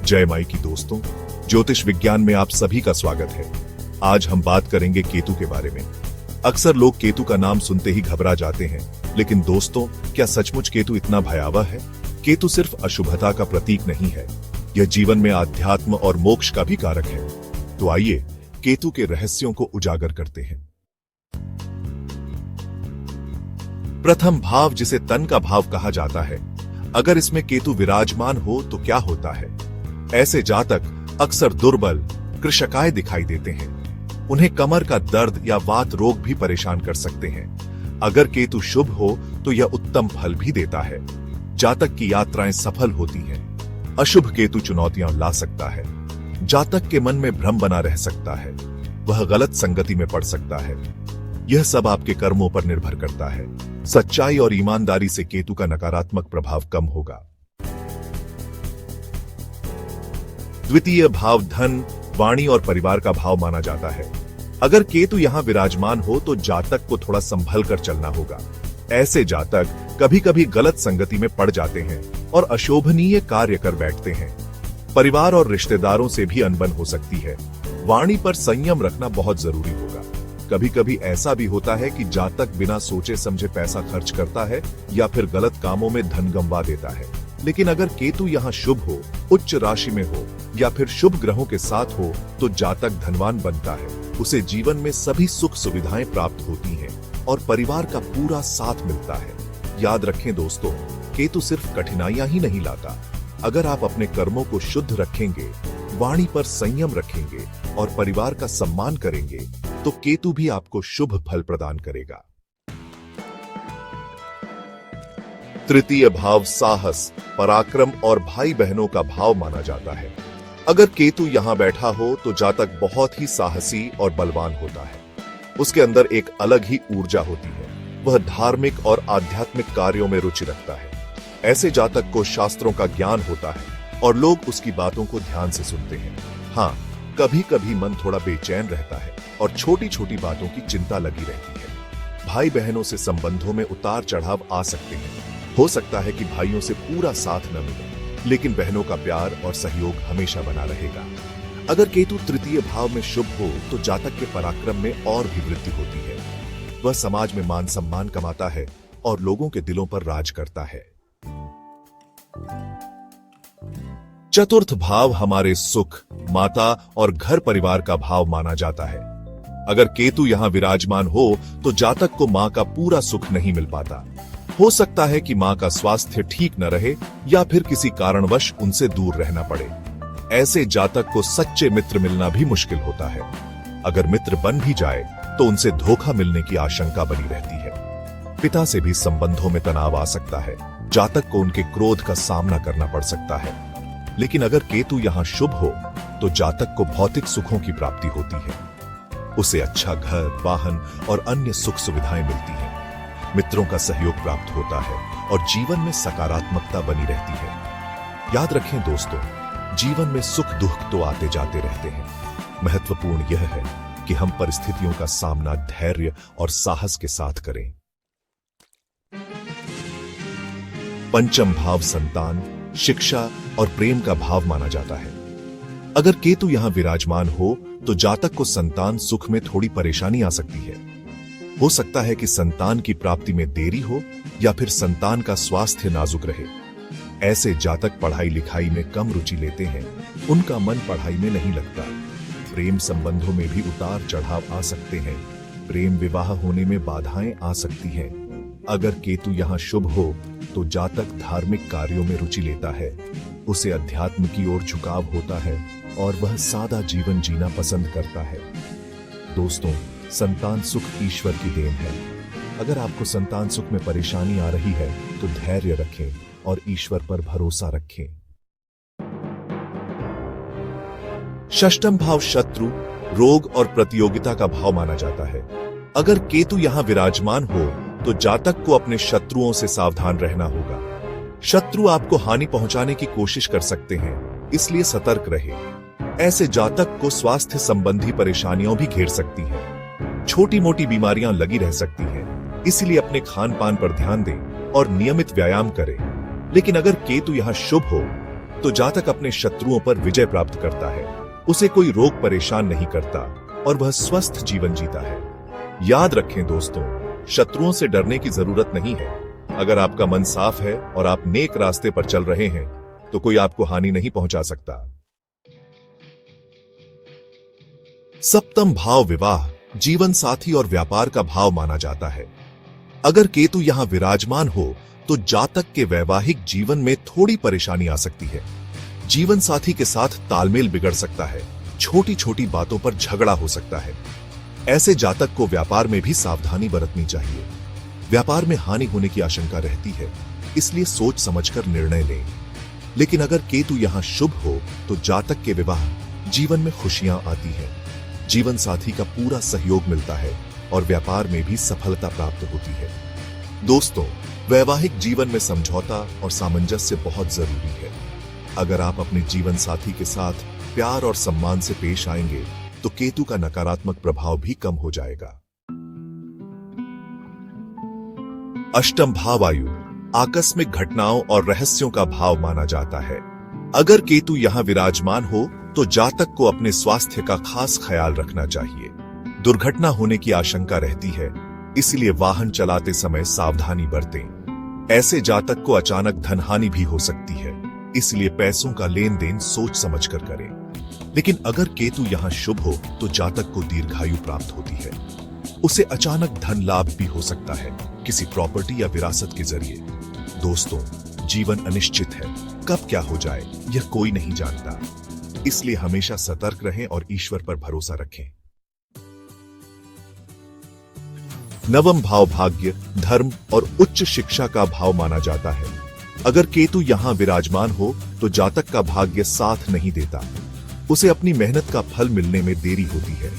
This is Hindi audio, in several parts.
जय माई की दोस्तों, ज्योतिष विज्ञान में आप सभी का स्वागत है। आज हम बात करेंगे केतु के बारे में। अक्सर लोग केतु का नाम सुनते ही घबरा जाते हैं, लेकिन दोस्तों, क्या सचमुच केतु इतना भयावह है? केतु सिर्फ अशुभता का प्रतीक नहीं है, यह जीवन में आध्यात्म और मोक्ष का भी कारक है। तो आइए केतु के रहस्यों को उजागर करते हैं। प्रथम भाव, जिसे तन का भाव कहा जाता है, अगर इसमें केतु विराजमान हो तो क्या होता है? ऐसे जातक अक्सर दुर्बल, कृशकाय दिखाई देते हैं। उन्हें कमर का दर्द या वात रोग भी परेशान कर सकते हैं। अगर केतु शुभ हो तो यह उत्तम फल भी देता है। जातक की यात्राएं सफल होती हैं। अशुभ केतु चुनौतियां ला सकता है। जातक के मन में भ्रम बना रह सकता है। वह गलत संगति में पड़ सकता है। यह सब आपके कर्मों पर निर्भर करता है। सच्चाई और ईमानदारी से केतु का नकारात्मक प्रभाव कम होगा। द्वितीय भाव धन, वाणी और परिवार का भाव माना जाता है। अगर केतु यहां विराजमान हो तो जातक को थोड़ा संभल कर चलना होगा। ऐसे जातक कभी कभी गलत संगति में पड़ जाते हैं और अशोभनीय कार्य कर बैठते हैं। परिवार और रिश्तेदारों से भी अनबन हो सकती है। वाणी पर संयम रखना बहुत जरूरी होगा। कभी कभी ऐसा भी होता है कि जातक बिना सोचे समझे पैसा खर्च करता है या फिर गलत कामों में धन गंवा देता है। लेकिन अगर केतु यहाँ शुभ हो, उच्च राशि में हो या फिर शुभ ग्रहों के साथ हो तो जातक धनवान बनता है। उसे जीवन में सभी सुख सुविधाएं प्राप्त होती हैं और परिवार का पूरा साथ मिलता है। याद रखें दोस्तों, केतु सिर्फ कठिनाइयां ही नहीं लाता। अगर आप अपने कर्मों को शुद्ध रखेंगे, वाणी पर संयम रखेंगे और परिवार का सम्मान करेंगे तो केतु भी आपको शुभ फल प्रदान करेगा। तृतीय भाव साहस, पराक्रम और भाई बहनों का भाव माना जाता है। अगर केतु यहां बैठा हो तो जातक बहुत ही साहसी और बलवान होता है। उसके अंदर एक अलग ही ऊर्जा होती है। वह धार्मिक और आध्यात्मिक कार्यों में रुचि रखता है। ऐसे जातक को शास्त्रों का ज्ञान होता है और लोग उसकी बातों को ध्यान से सुनते हैं। हाँ, कभी कभी मन थोड़ा बेचैन रहता है और छोटी छोटी बातों की चिंता लगी रहती है। भाई बहनों से संबंधों में उतार चढ़ाव आ सकते हैं। हो सकता है कि भाइयों से पूरा साथ न मिले, लेकिन बहनों का प्यार और सहयोग हमेशा बना रहेगा। अगर केतु तृतीय भाव में शुभ हो तो जातक के पराक्रम में और भी वृद्धि होती है। वह समाज में मान सम्मान कमाता है और लोगों के दिलों पर राज करता है। चतुर्थ भाव हमारे सुख, माता और घर परिवार का भाव माना जाता है। अगर केतु यहां विराजमान हो तो जातक को मां का पूरा सुख नहीं मिल पाता। हो सकता है कि मां का स्वास्थ्य ठीक न रहे या फिर किसी कारणवश उनसे दूर रहना पड़े। ऐसे जातक को सच्चे मित्र मिलना भी मुश्किल होता है। अगर मित्र बन भी जाए तो उनसे धोखा मिलने की आशंका बनी रहती है। पिता से भी संबंधों में तनाव आ सकता है। जातक को उनके क्रोध का सामना करना पड़ सकता है। लेकिन अगर केतु यहां शुभ हो तो जातक को भौतिक सुखों की प्राप्ति होती है। उसे अच्छा घर, वाहन और अन्य सुख सुविधाएं मिलती हैं। मित्रों का सहयोग प्राप्त होता है और जीवन में सकारात्मकता बनी रहती है। याद रखें दोस्तों, जीवन में सुख दुख तो आते जाते रहते हैं। महत्वपूर्ण यह है कि हम परिस्थितियों का सामना धैर्य और साहस के साथ करें। पंचम भाव संतान, शिक्षा और प्रेम का भाव माना जाता है। अगर केतु यहां विराजमान हो तो जातक को संतान सुख में थोड़ी परेशानी आ सकती है। हो सकता है कि संतान की प्राप्ति में देरी हो या फिर संतान का स्वास्थ्य नाजुक रहे। ऐसे जातक पढ़ाई लिखाई में कम रुचि लेते हैं। उनका मन पढ़ाई में नहीं लगता। प्रेम संबंधों में भी उतार चढ़ाव आ सकते हैं। प्रेम विवाह होने में बाधाएं आ सकती हैं। अगर केतु यहां शुभ हो तो जातक धार्मिक कार्यों में रुचि लेता है। उसे अध्यात्म की ओर झुकाव होता है और वह सादा जीवन जीना पसंद करता है। दोस्तों, संतान सुख ईश्वर की देन है। अगर आपको संतान सुख में परेशानी आ रही है तो धैर्य रखें और ईश्वर पर भरोसा रखें। षष्ठम भाव शत्रु, रोग और प्रतियोगिता का भाव माना जाता है। अगर केतु यहां विराजमान हो तो जातक को अपने शत्रुओं से सावधान रहना होगा। शत्रु आपको हानि पहुंचाने की कोशिश कर सकते हैं, इसलिए सतर्क रहे। ऐसे जातक को स्वास्थ्य संबंधी परेशानियां भी घेर सकती हैं। छोटी मोटी बीमारियां लगी रह सकती हैं, इसलिए अपने खान पान पर ध्यान दें और नियमित व्यायाम करें। लेकिन अगर केतु यहां शुभ हो तो जातक अपने शत्रुओं पर विजय प्राप्त करता है, उसे कोई रोग परेशान नहीं करता और वह स्वस्थ जीवन जीता है। याद रखें दोस्तों, शत्रुओं से डरने की जरूरत नहीं है। अगर आपका मन साफ है और आप नेक रास्ते पर चल रहे हैं तो कोई आपको हानि नहीं पहुंचा सकता। सप्तम भाव विवाह, जीवन साथी और व्यापार का भाव माना जाता है। अगर केतु यहां विराजमान हो तो जातक के वैवाहिक जीवन में थोड़ी परेशानी आ सकती है। जीवन साथी के साथ तालमेल बिगड़ सकता है, छोटी छोटी बातों पर झगड़ा हो सकता है। ऐसे जातक को व्यापार में भी सावधानी बरतनी चाहिए। व्यापार में हानि होने की आशंका रहती है, इसलिए सोच समझकर निर्णय लें। लेकिन अगर केतु यहां शुभ हो तो जातक के विवाह जीवन में खुशियां आती हैं, जीवन साथी का पूरा सहयोग मिलता है और व्यापार में भी सफलता प्राप्त होती है। दोस्तों, वैवाहिक जीवन में समझौता और सामंजस्य बहुत जरूरी है। अगर आप अपने जीवन साथी के साथ प्यार और सम्मान से पेश आएंगे तो केतु का नकारात्मक प्रभाव भी कम हो जाएगा। अष्टम भाव आयु, आकस्मिक घटनाओं और रहस्यों का भाव माना जाता है। अगर केतु यहां विराजमान हो तो जातक को अपने स्वास्थ्य का खास ख्याल रखना चाहिए। दुर्घटना होने की आशंका रहती है, इसलिए वाहन चलाते समय सावधानी बरतें। ऐसे जातक को अचानक धनहानि भी हो सकती है, इसलिए पैसों का लेन देन सोच समझकर करें। लेकिन अगर केतु यहां शुभ हो तो जातक को दीर्घायु प्राप्त होती है। उसे अचानक धन लाभ भी हो सकता है, किसी प्रॉपर्टी या विरासत के जरिए। दोस्तों, जीवन अनिश्चित है, कब क्या हो जाए यह कोई नहीं जानता, इसलिए हमेशा सतर्क रहें और ईश्वर पर भरोसा रखें। नवम भाव भाग्य, धर्म और उच्च शिक्षा का भाव माना जाता है। अगर केतु यहां विराजमान हो तो जातक का भाग्य साथ नहीं देता, उसे अपनी मेहनत का फल मिलने में देरी होती है।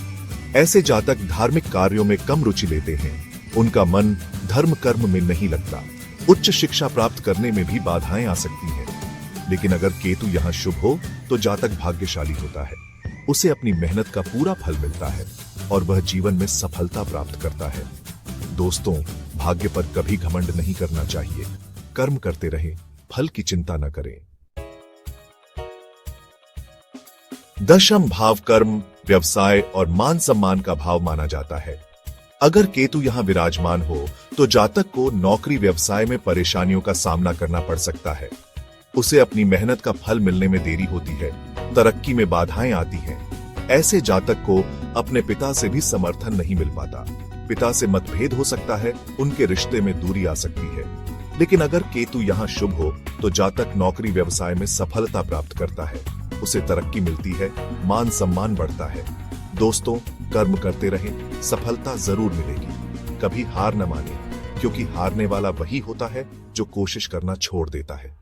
ऐसे जातक धार्मिक कार्यों में कम रुचि लेते हैं, उनका मन धर्म कर्म में नहीं लगता। उच्च शिक्षा प्राप्त करने में भी बाधाएं आ सकती हैं। लेकिन अगर केतु यहां शुभ हो तो जातक भाग्यशाली होता है, उसे अपनी मेहनत का पूरा फल मिलता है और वह जीवन में सफलता प्राप्त करता है। दोस्तों, भाग्य पर कभी घमंड नहीं करना चाहिए। कर्म करते रहें, फल की चिंता न करें। दशम भाव कर्म, व्यवसाय और मान सम्मान का भाव माना जाता है। अगर केतु यहां विराजमान हो तो जातक को नौकरी व्यवसाय में परेशानियों का सामना करना पड़ सकता है। उसे अपनी मेहनत का फल मिलने में देरी होती है, तरक्की में बाधाएं आती हैं। ऐसे जातक को अपने पिता से भी समर्थन नहीं मिल पाता। पिता से मतभेद हो सकता है, उनके रिश्ते में दूरी आ सकती है। लेकिन अगर केतु यहां शुभ हो तो जातक नौकरी व्यवसाय में सफलता प्राप्त करता है, उसे तरक्की मिलती है, मान सम्मान बढ़ता है। दोस्तों, कर्म करते रहें, सफलता जरूर मिलेगी। कभी हार न माने, क्योंकि हारने वाला वही होता है जो कोशिश करना छोड़ देता है।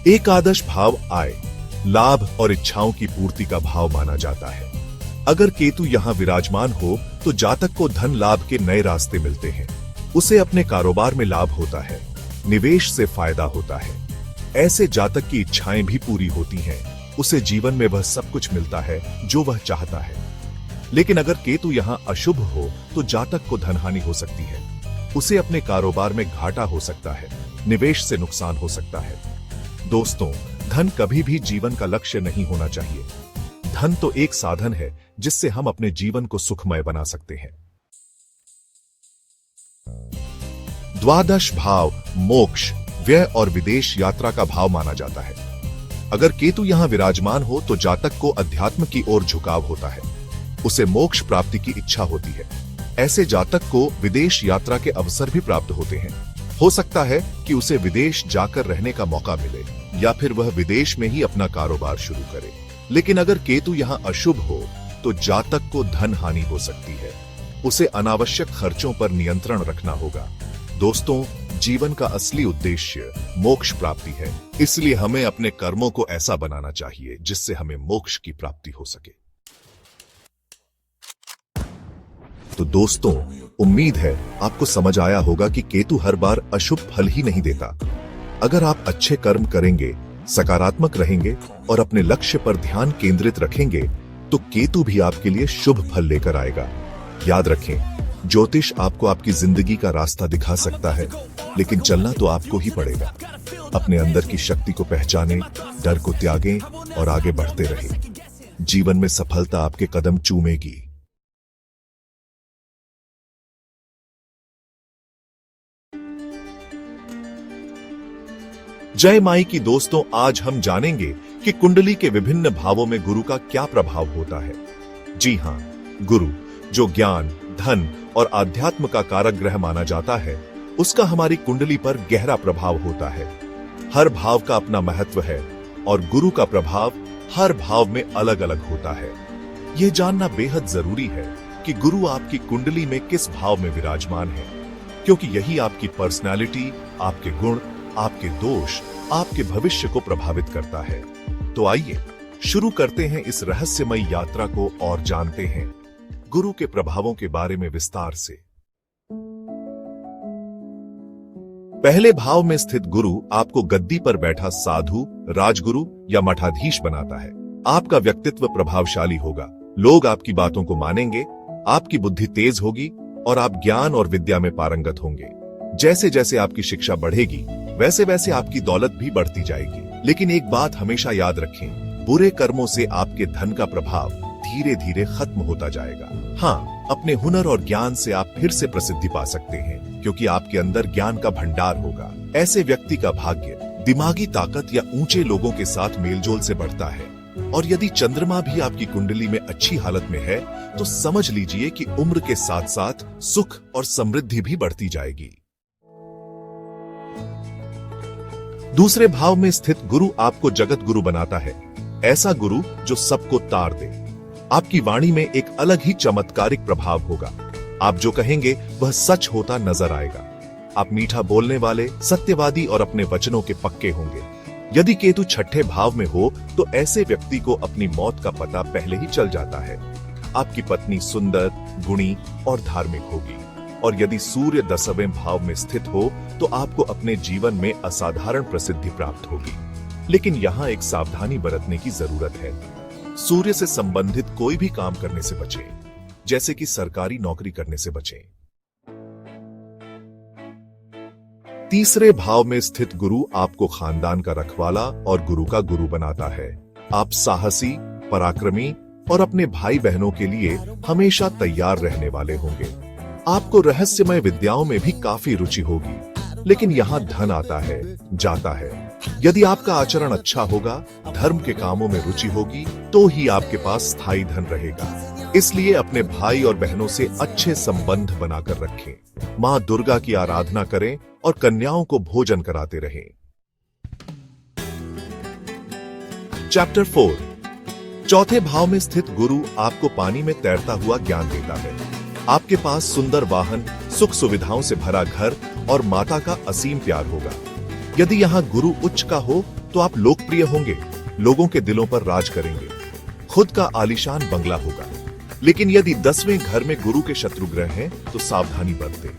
एकादश भाव आय, लाभ और इच्छाओं की पूर्ति का भाव माना जाता है। अगर केतु यहां विराजमान हो तो जातक को धन लाभ के नए रास्ते मिलते हैं। उसे अपने कारोबार में लाभ होता है, निवेश से फायदा होता है। ऐसे जातक की इच्छाएं भी पूरी होती हैं, उसे जीवन में वह सब कुछ मिलता है जो वह चाहता है। लेकिन अगर केतु यहां अशुभ हो तो जातक को धनहानि हो सकती है, उसे अपने कारोबार में घाटा हो सकता है, निवेश से नुकसान हो सकता है। दोस्तों, धन कभी भी जीवन का लक्ष्य नहीं होना चाहिए। धन तो एक साधन है जिससे हम अपने जीवन को सुखमय बना सकते हैं। द्वादश भाव मोक्ष, व्यय और विदेश यात्रा का भाव माना जाता है। अगर केतु यहां विराजमान हो तो जातक को अध्यात्म की ओर झुकाव होता है, उसे मोक्ष प्राप्ति की इच्छा होती है। ऐसे जातक को विदेश यात्रा के अवसर भी प्राप्त होते हैं। हो सकता है कि उसे विदेश जाकर रहने का मौका मिले या फिर वह विदेश में ही अपना कारोबार शुरू करे। लेकिन अगर केतु यहां अशुभ हो तो जातक को धन हानि हो सकती है, उसे अनावश्यक खर्चों पर नियंत्रण रखना होगा। दोस्तों, जीवन का असली उद्देश्य मोक्ष प्राप्ति है, इसलिए हमें अपने कर्मों को ऐसा बनाना चाहिए जिससे हमें मोक्ष की प्राप्ति हो सके। तो दोस्तों, उम्मीद है आपको समझ आया होगा कि केतु हर बार अशुभ फल ही नहीं देता। अगर आप अच्छे कर्म करेंगे, सकारात्मक रहेंगे और अपने लक्ष्य पर ध्यान केंद्रित रखेंगे तो केतु भी आपके लिए शुभ फल लेकर आएगा। याद रखें, ज्योतिष आपको आपकी जिंदगी का रास्ता दिखा सकता है, लेकिन चलना तो आपको ही पड़ेगा। अपने अंदर की शक्ति को पहचानें, डर को त्यागें और आगे बढ़ते रहें। जीवन में सफलता आपके कदम चूमेगी। जय माई की दोस्तों, आज हम जानेंगे कि कुंडली के विभिन्न भावों में गुरु का क्या प्रभाव होता है। जी हां, गुरु जो ज्ञान, धन और आध्यात्म का कारक ग्रह माना जाता है, उसका हमारी कुंडली पर गहरा प्रभाव होता है। हर भाव का अपना महत्व है और गुरु का प्रभाव हर भाव में अलग अलग होता है। यह जानना बेहद जरूरी है कि गुरु आपकी कुंडली में किस भाव में विराजमान है, क्योंकि यही आपकी पर्सनालिटी, आपके गुण, आपके दोष, आपके भविष्य को प्रभावित करता है। तो आइए शुरू करते हैं इस रहस्यमयी यात्रा को और जानते हैं गुरु के प्रभावों के बारे में विस्तार से। पहले भाव में स्थित गुरु आपको गद्दी पर बैठा साधु, राजगुरु या मठाधीश बनाता है। आपका व्यक्तित्व प्रभावशाली होगा, लोग आपकी बातों को मानेंगे, आपकी बुद्धि तेज होगी और आप ज्ञान और विद्या में पारंगत होंगे। जैसे जैसे आपकी शिक्षा बढ़ेगी, वैसे वैसे आपकी दौलत भी बढ़ती जाएगी। लेकिन एक बात हमेशा याद रखें, बुरे कर्मों से आपके धन का प्रभाव धीरे धीरे खत्म होता जाएगा। हाँ, अपने हुनर और ज्ञान से आप फिर से प्रसिद्धि पा सकते हैं, क्योंकि आपके अंदर ज्ञान का भंडार होगा। ऐसे व्यक्ति का भाग्य दिमागी ताकत या ऊंचे लोगों के साथ मेलजोल से बढ़ता है। और यदि चंद्रमा भी आपकी कुंडली में अच्छी हालत में है, तो समझ लीजिए कि उम्र के साथ साथ सुख और समृद्धि भी बढ़ती जाएगी। दूसरे भाव में स्थित गुरु आपको जगत गुरु बनाता है। ऐसा गुरु जो सबको तार दे। आपकी वाणी में एक अलग ही चमत्कारिक प्रभाव होगा। आप जो कहेंगे वह सच होता नजर आएगा। आप मीठा बोलने वाले, सत्यवादी और अपने वचनों के पक्के होंगे। यदि केतु छठे भाव में हो, तो ऐसे व्यक्ति को अपनी मौत का पता पहले ही चल जाता है। आपकी पत्नी सुंदर, गुणी और धार्मिक होगी। और यदि सूर्य 10वें भाव में स्थित हो, तो आपको अपने जीवन में असाधारण प्रसिद्धि प्राप्त होगी। लेकिन यहाँ एक सावधानी बरतने की जरूरत है। सूर्य से संबंधित कोई भी काम करने से बचें, जैसे कि सरकारी नौकरी करने से बचें। तीसरे भाव में स्थित गुरु आपको खानदान का रखवाला और गुरु का गुरु बनाता है। आप साहसी, पराक्रमी और अपने भाई बहनों के लिए हमेशा तैयार रहने वाले होंगे। आपको रहस्यमय विद्याओं में भी काफी रुचि होगी। लेकिन यहाँ धन आता है, जाता है। यदि आपका आचरण अच्छा होगा, धर्म के कामों में रुचि होगी, तो ही आपके पास स्थायी धन रहेगा। इसलिए अपने भाई और बहनों से अच्छे संबंध बनाकर रखें। माँ दुर्गा की आराधना करें और कन्याओं को भोजन कराते रहें। चैप्टर 4। चौथे भाव में स्थित गुरु आपको पानी में तैरता हुआ ज्ञान देता है। आपके पास सुंदर वाहन, सुख सुविधाओं से भरा घर और माता का असीम प्यार होगा। यदि यहाँ गुरु उच्च का हो, तो आप लोकप्रिय होंगे, लोगों के दिलों पर राज करेंगे, खुद का आलीशान बंगला होगा। लेकिन यदि 10वें घर में गुरु के शत्रु ग्रह हैं, तो सावधानी बरतें,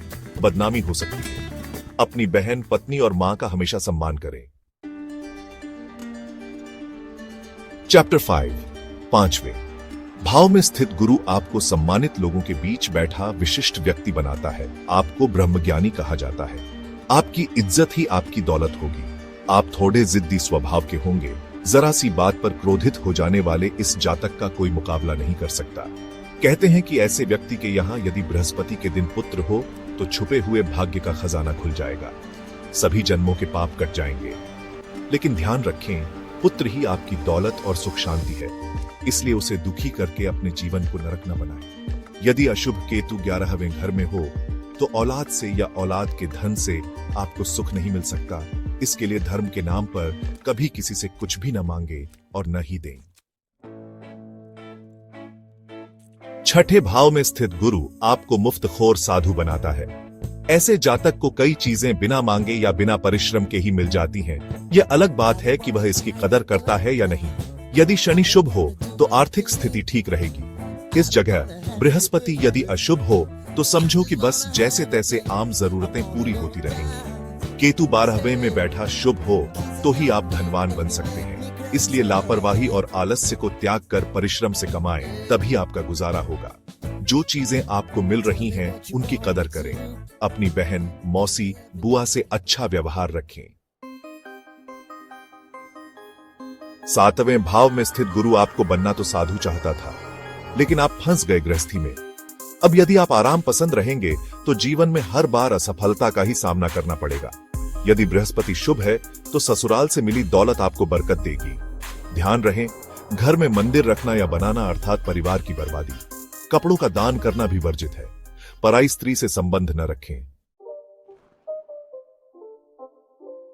बदनामी हो सकती है। अपनी बहन, पत्नी और मां का हमेशा सम्मान करें। चैप्टर 5। 5वें भाव में स्थित गुरु आपको सम्मानित लोगों के बीच बैठा विशिष्ट व्यक्ति बनाता है। आपको ब्रह्मज्ञानी कहा जाता है। आपकी इज्जत ही आपकी दौलत होगी। आप थोड़े जिद्दी स्वभाव के होंगे। जरा सी बात पर क्रोधित हो जाने वाले इस जातक का कोई मुकाबला नहीं कर सकता। कहते हैं कि ऐसे व्यक्ति के यहाँ यदि बृहस्पति के दिन पुत्र हो, तो छुपे हुए भाग्य का खजाना खुल जाएगा, सभी जन्मों के पाप कट जाएंगे। लेकिन ध्यान रखें, पुत्र ही आपकी दौलत और सुख शांति है, इसलिए उसे दुखी करके अपने जीवन को नरक न बनाएं। यदि अशुभ केतु 11वें घर में हो, तो औलाद से या औलाद के धन से आपको सुख नहीं मिल सकता। इसके लिए धर्म के नाम पर कभी किसी से कुछ भी न मांगे और न ही दें। छठे भाव में स्थित गुरु आपको मुफ्तखोर साधु बनाता है। ऐसे जातक को कई चीजें बिना मांगे या बिना परिश्रम के ही मिल जाती हैं। यह अलग बात है कि वह इसकी कदर करता है या नहीं। यदि शनि शुभ हो, तो आर्थिक स्थिति ठीक रहेगी। इस जगह बृहस्पति यदि अशुभ हो, तो समझो कि बस जैसे तैसे आम जरूरतें पूरी होती रहेंगी। केतु 12वें में बैठा शुभ हो, तो ही आप धनवान बन सकते हैं। इसलिए लापरवाही और आलस्य को त्याग कर परिश्रम से कमाएं, तभी आपका गुजारा होगा। जो चीजें आपको मिल रही हैं उनकी कदर करें। अपनी बहन, मौसी, बुआ से अच्छा व्यवहार रखें। 7वें भाव में स्थित गुरु आपको बनना तो साधु चाहता था, लेकिन आप फंस गए गृहस्थी में। अब यदि आप आराम पसंद रहेंगे तो जीवन में हर बार असफलता का ही सामना करना पड़ेगा। यदि बृहस्पति शुभ है तो ससुराल से मिली दौलत आपको बरकत देगी। ध्यान रहे, घर में मंदिर रखना या बनाना अर्थात परिवार की बर्बादी। कपड़ों का दान करना भी वर्जित है। पराई स्त्री से संबंध न रखें।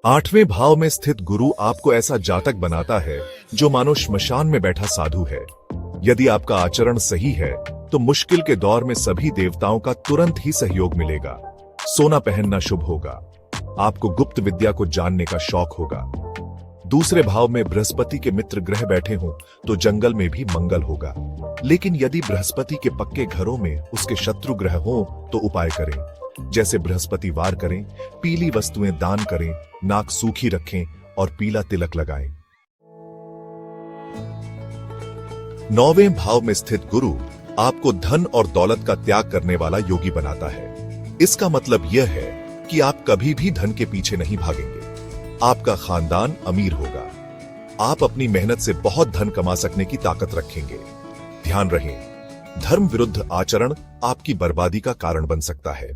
8वें भाव में स्थित गुरु आपको ऐसा जातक बनाता है जो मानो श्मशान में बैठा साधु है। यदि आपका आचरण सही है तो मुश्किल के दौर में सभी देवताओं का तुरंत ही सहयोग मिलेगा। सोना पहनना शुभ होगा। आपको गुप्त विद्या को जानने का शौक होगा। दूसरे भाव में बृहस्पति के मित्र ग्रह बैठे हों तो जंगल में भी मंगल होगा। लेकिन यदि बृहस्पति के पक्के घरों में उसके शत्रु ग्रह हों तो उपाय करें। जैसे बृहस्पतिवार करें, पीली वस्तुएं दान करें, नाक सूखी रखें और पीला तिलक लगाएं। 9वें भाव में स्थित गुरु आपको धन और दौलत का त्याग करने वाला योगी बनाता है। इसका मतलब यह है कि आप कभी भी धन के पीछे नहीं भागेंगे। आपका खानदान अमीर होगा। आप अपनी मेहनत से बहुत धन कमा सकने की ताकत रखेंगे। ध्यान रहे, धर्म विरुद्ध आचरण आपकी बर्बादी का कारण बन सकता है।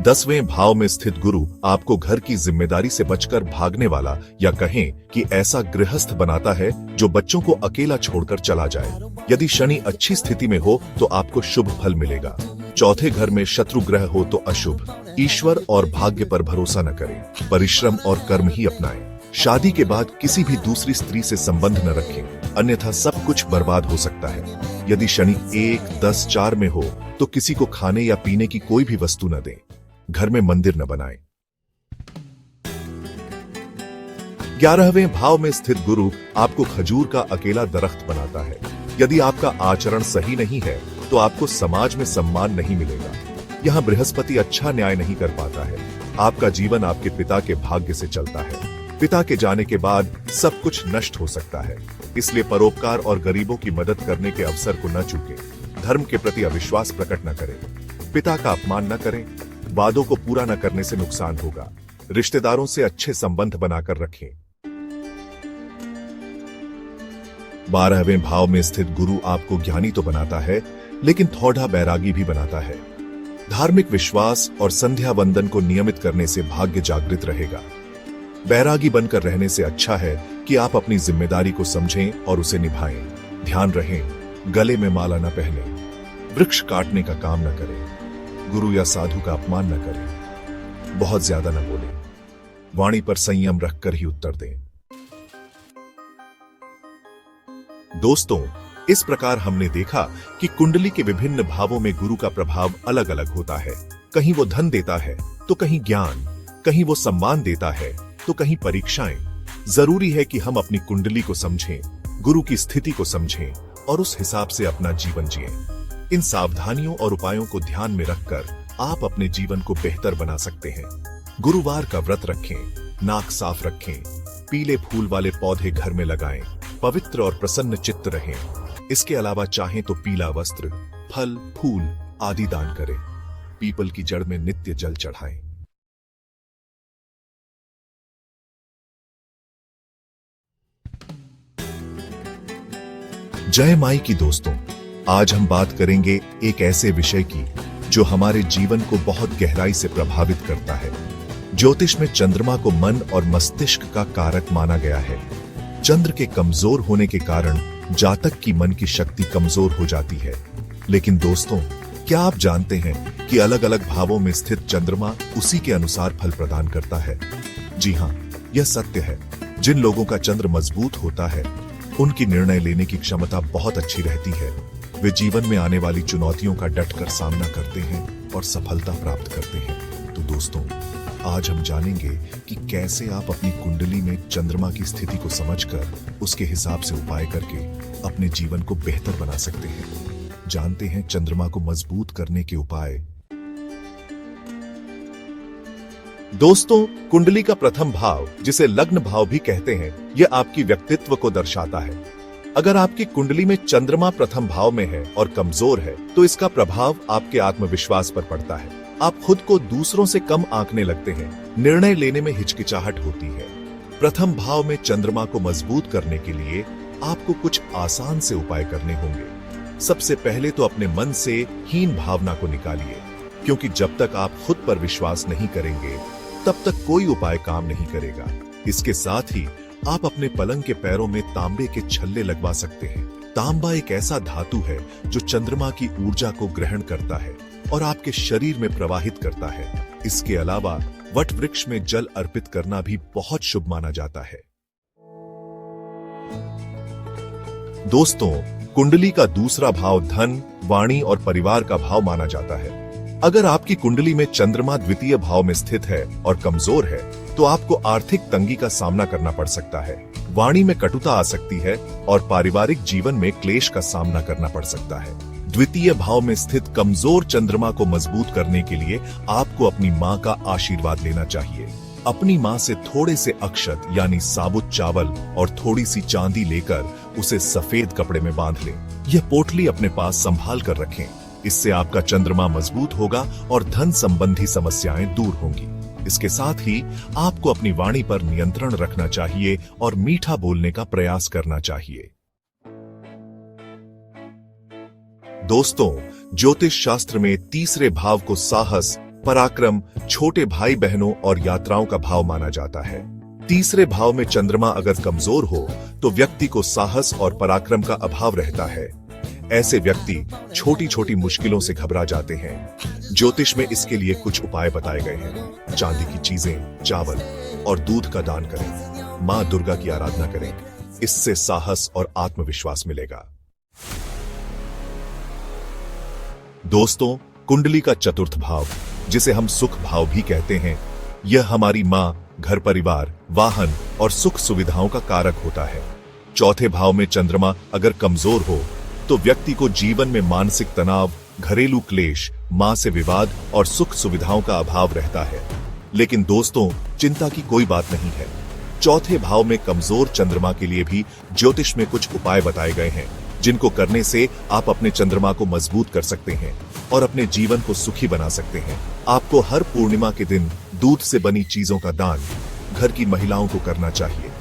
10वें भाव में स्थित गुरु आपको घर की जिम्मेदारी से बचकर भागने वाला या कहें कि ऐसा गृहस्थ बनाता है जो बच्चों को अकेला छोड़कर चला जाए। यदि शनि अच्छी स्थिति में हो तो आपको शुभ फल मिलेगा। चौथे घर में शत्रु ग्रह हो तो अशुभ। ईश्वर और भाग्य पर भरोसा न करें। परिश्रम और कर्म ही अपनाएं। शादी के बाद किसी भी दूसरी स्त्री से संबंध न रखें, अन्यथा सब कुछ बर्बाद हो सकता है। यदि शनि 1, 10, 4 में हो तो किसी को खाने या पीने की कोई भी वस्तु न दें। घर में मंदिर न बनाएं। 11वें भाव में स्थित गुरु आपको खजूर का अकेला दरख्त बनाता है। यदि आपका आचरण सही नहीं है तो आपको समाज में सम्मान नहीं मिलेगा। यहाँ बृहस्पति अच्छा न्याय नहीं कर पाता है। आपका जीवन आपके पिता के भाग्य से चलता है। पिता के जाने के बाद सब कुछ नष्ट हो सकता है। इसलिए परोपकार और गरीबों की मदद करने के अवसर को न चूकें। धर्म के प्रति अविश्वास प्रकट न करें। पिता का अपमान न करें। वादों को पूरा न करने से नुकसान होगा। रिश्तेदारों से अच्छे संबंध बनाकर रखें। 12वें भाव में स्थित गुरु आपको ज्ञानी तो बनाता है, लेकिन थोड़ा बैरागी भी बनाता है। धार्मिक विश्वास और संध्या वंदन को नियमित करने से भाग्य जागृत रहेगा। बैरागी बनकर रहने से अच्छा है कि आप अपनी जिम्मेदारी को समझें और उसे निभाएं। ध्यान रहे, गले में माला न पहने। वृक्ष काटने का काम न करें। गुरु या साधु का अपमान न करें। बहुत ज्यादा न बोलें। वाणी पर संयम रखकर ही उत्तर दें। दोस्तों, इस प्रकार हमने देखा कि कुंडली के विभिन्न भावों में गुरु का प्रभाव अलग अलग होता है। कहीं वो धन देता है तो कहीं ज्ञान, कहीं वो सम्मान देता है तो कहीं परीक्षाएं। जरूरी है कि हम अपनी कुंडली को समझें, गुरु की स्थिति को समझें और उस हिसाब से अपना जीवन जिएं। इन सावधानियों और उपायों को ध्यान में रखकर आप अपने जीवन को बेहतर बना सकते हैं। गुरुवार का व्रत रखें, नाक साफ रखें, पीले फूल वाले पौधे घर में लगाएं, पवित्र और प्रसन्न चित्त रहें। इसके अलावा चाहें तो पीला वस्त्र, फल, फूल आदि दान करें। पीपल की जड़ में नित्य जल चढ़ाएं। जय माई की दोस्तों, आज हम बात करेंगे एक ऐसे विषय की जो हमारे जीवन को बहुत गहराई से प्रभावित करता है। ज्योतिष में चंद्रमा को मन और मस्तिष्क का कारक माना गया है। चंद्र के कमजोर होने के कारण जातक की मन की शक्ति कमजोर हो जाती है। लेकिन दोस्तों, क्या आप जानते हैं कि अलग अलग भावों में स्थित चंद्रमा उसी के अनुसार फल प्रदान करता है? जी हाँ, यह सत्य है। जिन लोगों का चंद्र मजबूत होता है उनकी निर्णय लेने की क्षमता बहुत अच्छी रहती है। वे जीवन में आने वाली चुनौतियों का डटकर सामना करते हैं और सफलता प्राप्त करते हैं। तो दोस्तों, आज हम जानेंगे कि कैसे आप अपनी कुंडली में चंद्रमा की स्थिति को समझकर उसके हिसाब से उपाय करके अपने जीवन को बेहतर बना सकते हैं। जानते हैं चंद्रमा को मजबूत करने के उपाय। दोस्तों, कुंडली का प्रथम भाव, जिसे लग्न भाव भी कहते हैं, यह आपकी व्यक्तित्व को दर्शाता है। अगर आपकी कुंडली में चंद्रमा प्रथम भाव में है और कमजोर है तो इसका प्रभाव आपके आत्मविश्वास पर पड़ता है। आप खुद को दूसरों से कम आंकने लगते हैं, निर्णय लेने में हिचकिचाहट होती है। प्रथम भाव में चंद्रमा को मजबूत करने के लिए आपको कुछ आसान से उपाय करने होंगे। सबसे पहले तो अपने मन से हीन भावना को निकालिए, क्योंकि जब तक आप खुद पर विश्वास नहीं करेंगे तब तक कोई उपाय काम नहीं करेगा। इसके साथ ही आप अपने पलंग के पैरों में तांबे के छल्ले लगवा सकते हैं। तांबा एक ऐसा धातु है जो चंद्रमा की ऊर्जा को ग्रहण करता है और आपके शरीर में प्रवाहित करता है। इसके अलावा वट वृक्ष में जल अर्पित करना भी बहुत शुभ माना जाता है। दोस्तों, कुंडली का दूसरा भाव धन, वाणी और परिवार का भाव माना जाता है। अगर आपकी कुंडली में चंद्रमा द्वितीय भाव में स्थित है और कमजोर है तो आपको आर्थिक तंगी का सामना करना पड़ सकता है। वाणी में कटुता आ सकती है और पारिवारिक जीवन में क्लेश का सामना करना पड़ सकता है। द्वितीय भाव में स्थित कमजोर चंद्रमा को मजबूत करने के लिए आपको अपनी मां का आशीर्वाद लेना चाहिए। अपनी मां से थोड़े से अक्षत यानी साबुत चावल और थोड़ी सी चांदी लेकर उसे सफेद कपड़े में बांध लें। यह पोटली अपने पास संभाल कर रखें। इससे आपका चंद्रमा मजबूत होगा और धन संबंधी समस्याएं दूर होंगी। इसके साथ ही आपको अपनी वाणी पर नियंत्रण रखना चाहिए और मीठा बोलने का प्रयास करना चाहिए। दोस्तों, ज्योतिष शास्त्र में तीसरे भाव को साहस, पराक्रम, छोटे भाई बहनों और यात्राओं का भाव माना जाता है। तीसरे भाव में चंद्रमा अगर कमजोर हो तो व्यक्ति को साहस और पराक्रम का अभाव रहता है। ऐसे व्यक्ति छोटी छोटी मुश्किलों से घबरा जाते हैं। ज्योतिष में इसके लिए कुछ उपाय बताए गए हैं। चांदी की चीजें, चावल और दूध का दान करें। मां दुर्गा की आराधना करें। इससे साहस और आत्मविश्वास मिलेगा। दोस्तों, कुंडली का चतुर्थ भाव, जिसे हम सुख भाव भी कहते हैं, यह हमारी मां, घर परिवार, वाहन और सुख सुविधाओं का कारक होता है। चौथे भाव में चंद्रमा अगर कमजोर हो तो व्यक्ति को जीवन में मानसिक तनाव, घरेलू क्लेश, मां से विवाद और सुख सुविधाओं का अभाव रहता है। लेकिन दोस्तों, चिंता की कोई बात नहीं है। चौथे भाव में कमजोर चंद्रमा के लिए भी ज्योतिष में कुछ उपाय बताए गए हैं, जिनको करने से आप अपने चंद्रमा को मजबूत कर सकते हैं और अपने जीवन को सुखी बना सकते हैं। आपको हर पूर्णिमा के दिन दूध से बनी चीजों का दान घर की महिलाओं को करना चाहिए।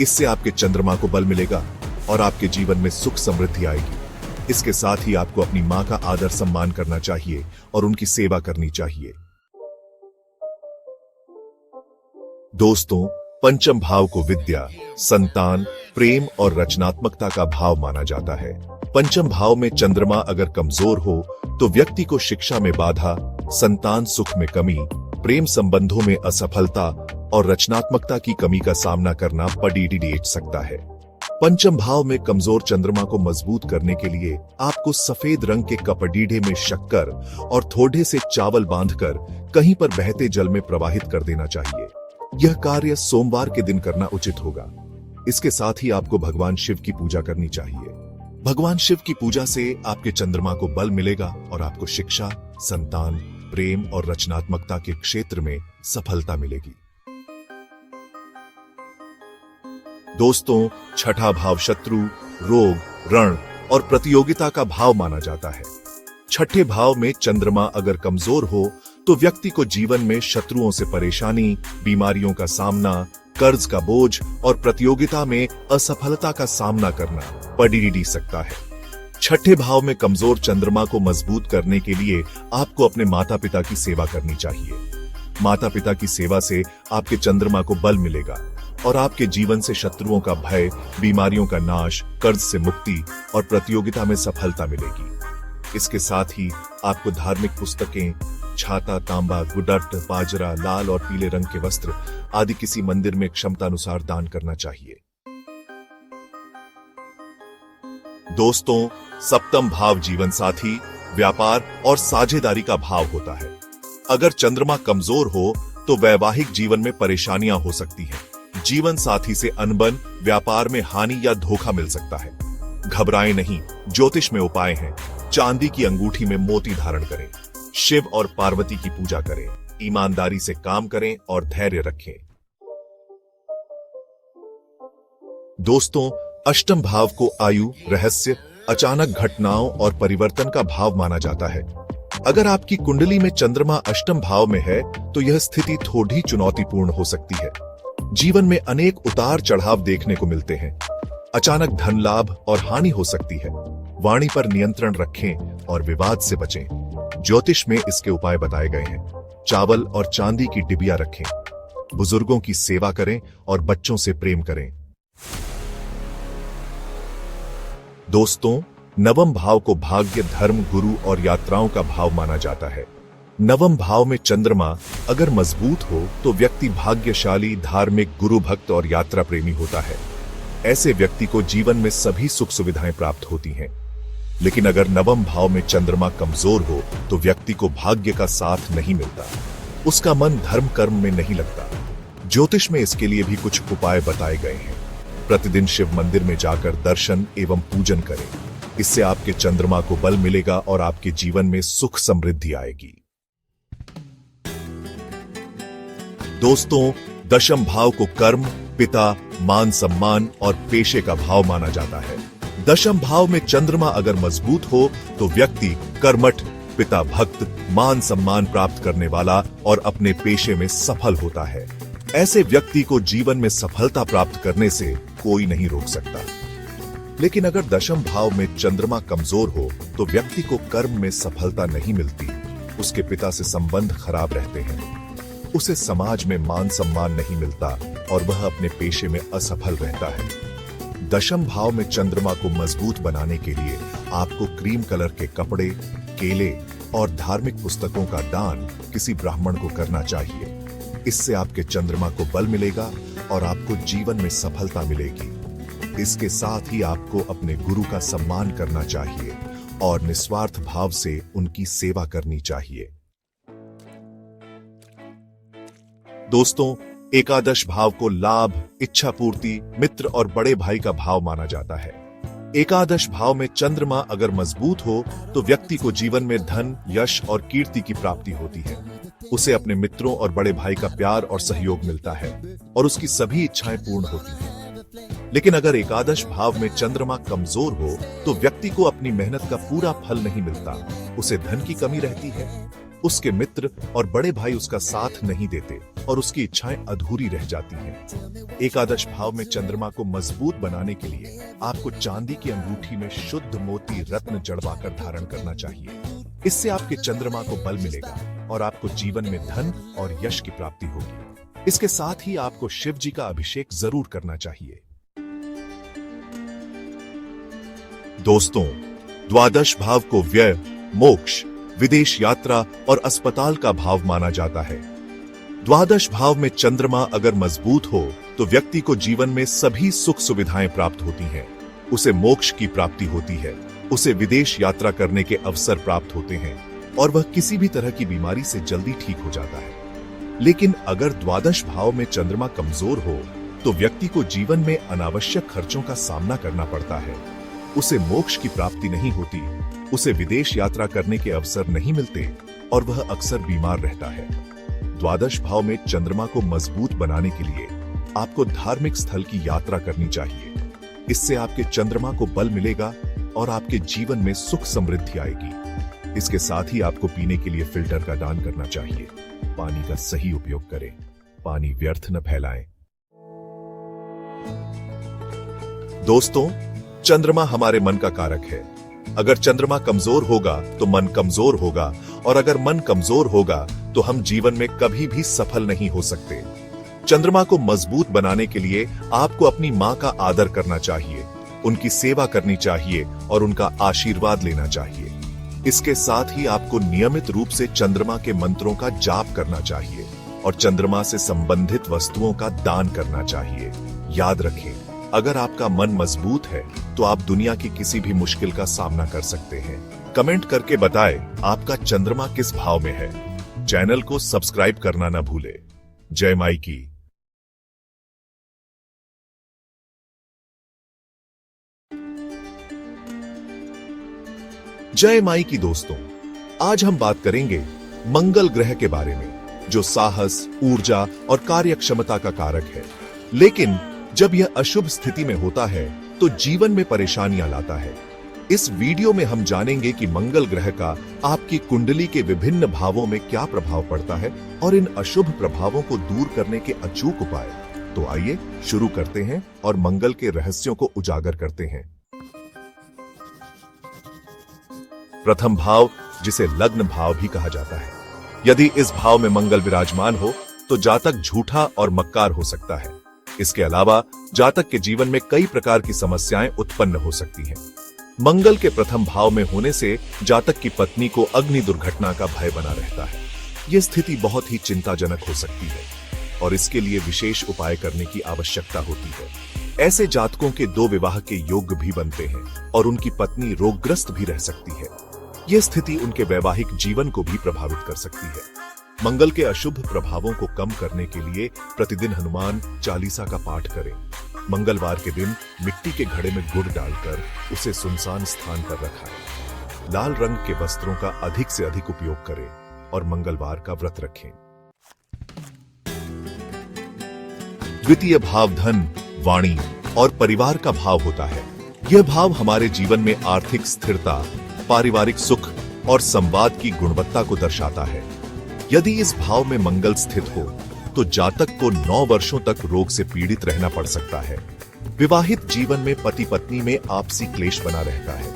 इससे आपके चंद्रमा को बल मिलेगा और आपके जीवन में सुख समृद्धि आएगी। इसके साथ ही आपको अपनी मां का आदर सम्मान करना चाहिए और उनकी सेवा करनी चाहिए। दोस्तों, पंचम भाव को विद्या, संतान, प्रेम और रचनात्मकता का भाव माना जाता है। पंचम भाव में चंद्रमा अगर कमजोर हो तो व्यक्ति को शिक्षा में बाधा, संतान सुख में कमी, प्रेम संबंधों में असफलता और रचनात्मकता की कमी का सामना करना पड़ सकता है। पंचम भाव में कमजोर चंद्रमा को मजबूत करने के लिए आपको सफेद रंग के कपड़ीढ़े में शक्कर और थोड़े से चावल बांधकर कहीं पर बहते जल में प्रवाहित कर देना चाहिए। यह कार्य सोमवार के दिन करना उचित होगा। इसके साथ ही आपको भगवान शिव की पूजा करनी चाहिए। भगवान शिव की पूजा से आपके चंद्रमा को बल मिलेगा और आपको शिक्षा, संतान, प्रेम और रचनात्मकता के क्षेत्र में सफलता मिलेगी। दोस्तों, छठा भाव शत्रु, रोग, रण और प्रतियोगिता का भाव माना जाता है। छठे भाव में चंद्रमा अगर कमजोर हो तो व्यक्ति को जीवन में शत्रुओं से परेशानी, बीमारियों का सामना, कर्ज का बोझ और प्रतियोगिता में असफलता का सामना करना पड़ सकता है। छठे भाव में कमजोर चंद्रमा को मजबूत करने के लिए आपको अपने माता पिता की सेवा करनी चाहिए। माता पिता की सेवा से आपके चंद्रमा को बल मिलेगा और आपके जीवन से शत्रुओं का भय, बीमारियों का नाश, कर्ज से मुक्ति और प्रतियोगिता में सफलता मिलेगी। इसके साथ ही आपको धार्मिक पुस्तकें, छाता, तांबा, गुड्डट, बाजरा, लाल और पीले रंग के वस्त्र आदि किसी मंदिर में क्षमता अनुसार दान करना चाहिए। दोस्तों, सप्तम भाव जीवन साथी, व्यापार और साझेदारी का भाव होता है। अगर चंद्रमा कमजोर हो तो वैवाहिक जीवन में परेशानियां हो सकती हैं। जीवन साथी से अनबन, व्यापार में हानि या धोखा मिल सकता है। घबराएं नहीं, ज्योतिष में उपाय हैं। चांदी की अंगूठी में मोती धारण करें, शिव और पार्वती की पूजा करें, ईमानदारी से काम करें और धैर्य रखें। दोस्तों, अष्टम भाव को आयु, रहस्य, अचानक घटनाओं और परिवर्तन का भाव माना जाता है। अगर आपकी कुंडली में चंद्रमा अष्टम भाव में है तो यह स्थिति थोड़ी चुनौतीपूर्ण हो सकती है। जीवन में अनेक उतार चढ़ाव देखने को मिलते हैं। अचानक धन लाभ और हानि हो सकती है। वाणी पर नियंत्रण रखें और विवाद से बचें। ज्योतिष में इसके उपाय बताए गए हैं। चावल और चांदी की डिबिया रखें। बुजुर्गों की सेवा करें और बच्चों से प्रेम करें। दोस्तों, नवम भाव को भाग्य, धर्म, गुरु और यात्राओं का भाव माना जाता है। नवम भाव में चंद्रमा अगर मजबूत हो तो व्यक्ति भाग्यशाली, धार्मिक, गुरु भक्त और यात्रा प्रेमी होता है। ऐसे व्यक्ति को जीवन में सभी सुख सुविधाएं प्राप्त होती हैं। लेकिन अगर नवम भाव में चंद्रमा कमजोर हो तो व्यक्ति को भाग्य का साथ नहीं मिलता। उसका मन धर्म कर्म में नहीं लगता। ज्योतिष में इसके लिए भी कुछ उपाय बताए गए हैं। प्रतिदिन शिव मंदिर में जाकर दर्शन एवं पूजन करें। इससे आपके चंद्रमा को बल मिलेगा और आपके जीवन में सुख समृद्धि आएगी। दोस्तों, दशम भाव को कर्म, पिता, मान सम्मान और पेशे का भाव माना जाता है। दशम भाव में चंद्रमा अगर मजबूत हो तो व्यक्ति कर्मठ, पिता भक्त, मान सम्मान प्राप्त करने वाला और अपने पेशे में सफल होता है। ऐसे व्यक्ति को जीवन में सफलता प्राप्त करने से कोई नहीं रोक सकता। लेकिन अगर दशम भाव में चंद्रमा कमजोर हो तो व्यक्ति को कर्म में सफलता नहीं मिलती। उसके पिता से संबंध खराब रहते हैं। उसे समाज में मान सम्मान नहीं मिलता और वह अपने पेशे में असफल रहता है। दशम भाव में चंद्रमा को मजबूत बनाने के लिए आपको क्रीम कलर के कपड़े, केले और धार्मिक पुस्तकों का दान किसी ब्राह्मण को करना चाहिए। इससे आपके चंद्रमा को बल मिलेगा और आपको जीवन में सफलता मिलेगी। इसके साथ ही आपको अपने गुरु का सम्मान करना चाहिए और निस्वार्थ भाव से उनकी सेवा करनी चाहिए। दोस्तों, एकादश भाव को लाभ, इच्छा पूर्ति, मित्र और बड़े भाई का भाव माना जाता है। एकादश भाव में चंद्रमा अगर मजबूत हो तो व्यक्ति को जीवन में धन, यश और कीर्ति की प्राप्ति होती है। उसे अपने मित्रों और बड़े भाई का प्यार और सहयोग मिलता है और उसकी सभी इच्छाएं पूर्ण होती हैं। लेकिन अगर एकादश भाव में चंद्रमा कमजोर हो तो व्यक्ति को अपनी मेहनत का पूरा फल नहीं मिलता। उसे धन की कमी रहती है। उसके मित्र और बड़े भाई उसका साथ नहीं देते और उसकी इच्छाएं अधूरी रह जाती हैं। एकादश भाव में चंद्रमा को मजबूत बनाने के लिए आपको चांदी की अंगूठी में शुद्ध मोती रत्न जड़वाकर धारण करना चाहिए। इससे आपके चंद्रमा को बल मिलेगा और आपको जीवन में धन और यश की प्राप्ति होगी। इसके साथ ही आपको शिव जी का अभिषेक जरूर करना चाहिए। दोस्तों, द्वादश भाव को व्यय, मोक्ष, विदेश यात्रा और अस्पताल का भाव माना जाता है। द्वादश भाव में चंद्रमा अगर मजबूत हो तो व्यक्ति को जीवन में सभी सुख सुविधाएं प्राप्त होती हैं। उसे मोक्ष की प्राप्ति होती है। उसे विदेश यात्रा करने के अवसर प्राप्त होते हैं और वह किसी भी तरह की बीमारी से जल्दी ठीक हो जाता है। लेकिन अगर द्वादश भाव में चंद्रमा कमजोर हो तो व्यक्ति को जीवन में अनावश्यक खर्चों का सामना करना पड़ता है। उसे मोक्ष की प्राप्ति नहीं होती। उसे विदेश यात्रा करने के अवसर नहीं मिलते और वह अक्सर बीमार रहता है। द्वादश भाव में चंद्रमा को मजबूत बनाने के लिए आपको धार्मिक स्थल की यात्रा करनी चाहिए। इससे आपके चंद्रमा को बल मिलेगा और आपके जीवन में सुख समृद्धि आएगी। इसके साथ ही आपको पीने के लिए फिल्टर का दान करना चाहिए। पानी का सही उपयोग करें। पानी व्यर्थ न फैलाएं। दोस्तों, चंद्रमा हमारे मन का कारक है। अगर चंद्रमा कमजोर होगा तो मन कमजोर होगा और अगर मन कमजोर होगा तो हम जीवन में कभी भी सफल नहीं हो सकते। चंद्रमा को मजबूत बनाने के लिए आपको अपनी मां का आदर करना चाहिए, उनकी सेवा करनी चाहिए और उनका आशीर्वाद लेना चाहिए। इसके साथ ही आपको नियमित रूप से चंद्रमा के मंत्रों का जाप करना चाहिए और चंद्रमा से संबंधित वस्तुओं का दान करना चाहिए। याद रखें, अगर आपका मन मजबूत है तो आप दुनिया की किसी भी मुश्किल का सामना कर सकते हैं। कमेंट करके बताएं आपका चंद्रमा किस भाव में है। चैनल को सब्सक्राइब करना न भूले। जय माई की। जय माई की। दोस्तों, आज हम बात करेंगे मंगल ग्रह के बारे में, जो साहस, ऊर्जा और कार्यक्षमता का कारक है। लेकिन जब यह अशुभ स्थिति में होता है तो जीवन में परेशानियां लाता है। इस वीडियो में हम जानेंगे कि मंगल ग्रह का आपकी कुंडली के विभिन्न भावों में क्या प्रभाव पड़ता है और इन अशुभ प्रभावों को दूर करने के अचूक उपाय। तो आइए शुरू करते हैं और मंगल के रहस्यों को उजागर करते हैं। प्रथम भाव, जिसे लग्न भाव भी कहा जाता है। यदि इस भाव में मंगल विराजमान हो तो जातक झूठा और मक्कार हो सकता है। इसके अलावा जातक के जीवन में कई प्रकार की समस्याएं उत्पन्न हो सकती हैं। मंगल के प्रथम भाव में होने से जातक की पत्नी को अग्नि दुर्घटना का भय बना रहता है। यह स्थिति बहुत ही चिंताजनक हो सकती है और इसके लिए विशेष उपाय करने की आवश्यकता होती है। ऐसे जातकों के दो विवाह के योग भी बनते हैं और उनकी पत्नी रोगग्रस्त भी रह सकती है। यह स्थिति उनके वैवाहिक जीवन को भी प्रभावित कर सकती है। मंगल के अशुभ प्रभावों को कम करने के लिए प्रतिदिन हनुमान चालीसा का पाठ करें। मंगलवार के दिन मिट्टी के घड़े में गुड़ डालकर उसे सुनसान स्थान पर रखाएं। लाल रंग के वस्त्रों का अधिक से अधिक उपयोग करें और मंगलवार का व्रत रखें। द्वितीय भाव धन, वाणी और परिवार का भाव होता है। यह भाव हमारे जीवन में आर्थिक स्थिरता, पारिवारिक सुख और संवाद की गुणवत्ता को दर्शाता है। यदि इस भाव में मंगल स्थित हो तो जातक को 9 वर्षों तक रोग से पीड़ित रहना पड़ सकता है। विवाहित जीवन में पति पत्नी में आपसी क्लेश बना रहता है।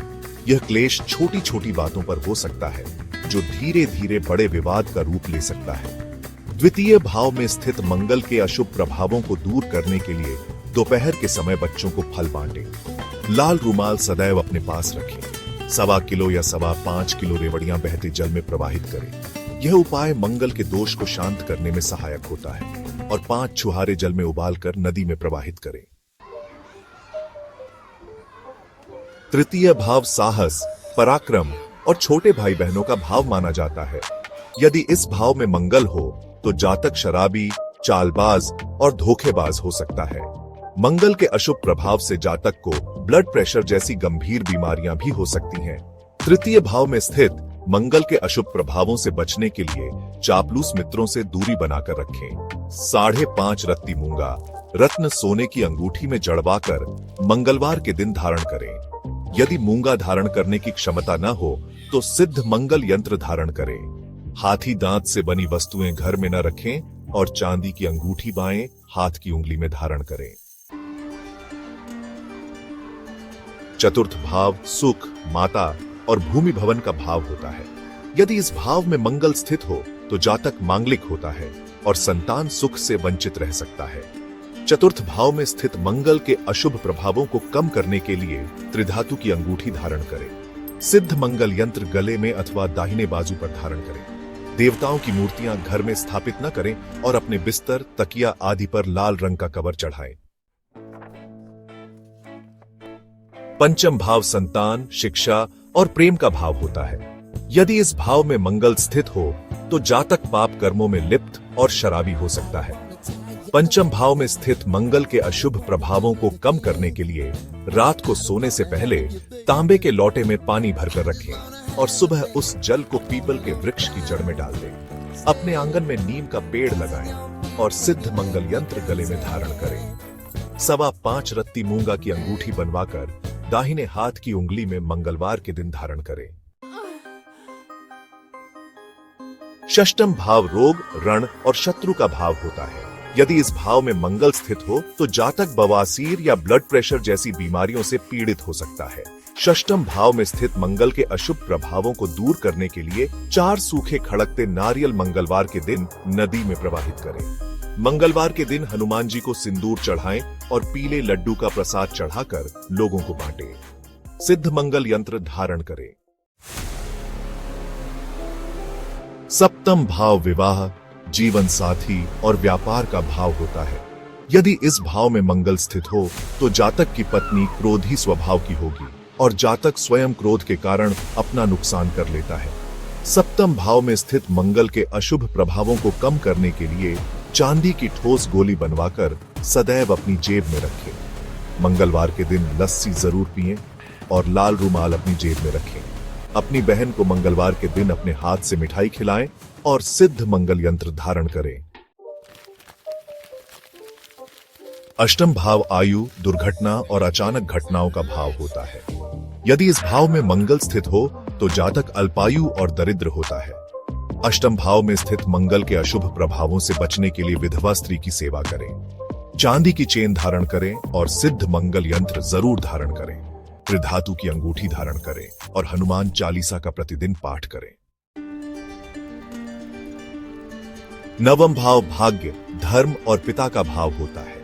यह क्लेश छोटी छोटी बातों पर हो सकता है जो धीरे धीरे बड़े विवाद का रूप ले सकता है। द्वितीय भाव में स्थित मंगल के अशुभ प्रभावों को दूर करने के लिए दोपहर के समय बच्चों को फल बांटें। लाल रुमाल सदैव अपने पास रखें। 1.25 किलो या 5.25 किलो रेवड़ियां बहते जल में प्रवाहित करें। यह उपाय मंगल के दोष को शांत करने में सहायक होता है और 5 छुहारे जल में उबालकर नदी में प्रवाहित करें। तृतीय भाव साहस, पराक्रम और छोटे भाई बहनों का भाव माना जाता है। यदि इस भाव में मंगल हो तो जातक शराबी, चालबाज और धोखेबाज हो सकता है। मंगल के अशुभ प्रभाव से जातक को ब्लड प्रेशर जैसी गंभीर बीमारियां भी हो सकती हैं। तृतीय भाव में स्थित मंगल के अशुभ प्रभावों से बचने के लिए चापलूस मित्रों से दूरी बनाकर रखें। 5.5 रत्ती मूंगा रत्न सोने की अंगूठी में जड़वाकर मंगलवार के दिन धारण करें। यदि मूंगा धारण करने की क्षमता न हो तो सिद्ध मंगल यंत्र धारण करें। हाथी दांत से बनी वस्तुएं घर में न रखें और चांदी की अंगूठी बाएं हाथ की उंगली में धारण करें। चतुर्थ भाव सुख, माता और भूमि भवन का भाव होता है। यदि इस भाव में मंगल स्थित हो तो जातक मांगलिक होता है और संतान सुख से वंचित रह सकता है। चतुर्थ भाव में स्थित मंगल के अशुभ प्रभावों को कम करने के लिए त्रिधातु की अंगूठी धारण करें। सिद्ध मंगल यंत्र गले में अथवा दाहिने बाजू पर धारण करें। देवताओं की मूर्तियां घर में स्थापित न करें और अपने बिस्तर, तकिया आदि पर लाल रंग का कवर चढ़ाएं। पंचम भाव संतान, शिक्षा और प्रेम का भाव होता है। यदि इस भाव में मंगल स्थित हो तो जातक पाप कर्मों में लिप्त और शराबी हो सकता है। पंचम भाव में स्थित मंगल के अशुभ प्रभावों को कम करने के लिए रात को सोने से पहले तांबे के लोटे में पानी भरकर रखें और सुबह उस जल को पीपल के वृक्ष की जड़ में डाल दें। अपने आंगन में नीम का पेड़ लगाएं और सिद्ध मंगल यंत्र गले में धारण करें। 5.25 रत्ती मूंगा की अंगूठी बनवाकर दाहिने हाथ की उंगली में मंगलवार के दिन धारण करें। षष्ठम भाव रोग, रण और शत्रु का भाव होता है। यदि इस भाव में मंगल स्थित हो तो जातक बवासीर या ब्लड प्रेशर जैसी बीमारियों से पीड़ित हो सकता है। षष्ठम भाव में स्थित मंगल के अशुभ प्रभावों को दूर करने के लिए 4 सूखे खड़कते नारियल मंगलवार के दिन नदी में प्रवाहित करें। मंगलवार के दिन हनुमान जी को सिंदूर चढ़ाएं और पीले लड्डू का प्रसाद चढ़ाकर लोगों को बांटें। सिद्ध मंगल यंत्र धारण करें। सप्तम भाव विवाह, जीवन साथी और व्यापार का भाव होता है। यदि इस भाव में मंगल स्थित हो तो जातक की पत्नी क्रोधी स्वभाव की होगी और जातक स्वयं क्रोध के कारण अपना नुकसान कर लेता है। सप्तम भाव में स्थित मंगल के अशुभ प्रभावों को कम करने के लिए चांदी की ठोस गोली बनवाकर सदैव अपनी जेब में रखें। मंगलवार के दिन लस्सी जरूर पिएं और लाल रुमाल अपनी जेब में रखें। अपनी बहन को मंगलवार के दिन अपने हाथ से मिठाई खिलाएं और सिद्ध मंगल यंत्र धारण करें। अष्टम भाव आयु, दुर्घटना और अचानक घटनाओं का भाव होता है। यदि इस भाव में मंगल स्थित हो तो जातक अल्पायु और दरिद्र होता है। अष्टम भाव में स्थित मंगल के अशुभ प्रभावों से बचने के लिए विधवा स्त्री की सेवा करें, चांदी की चेन धारण करें और सिद्ध मंगल यंत्र जरूर धारण करें, त्रिधातु की अंगूठी धारण करें और हनुमान चालीसा का प्रतिदिन पाठ करें। नवम भाव भाग्य, धर्म और पिता का भाव होता है।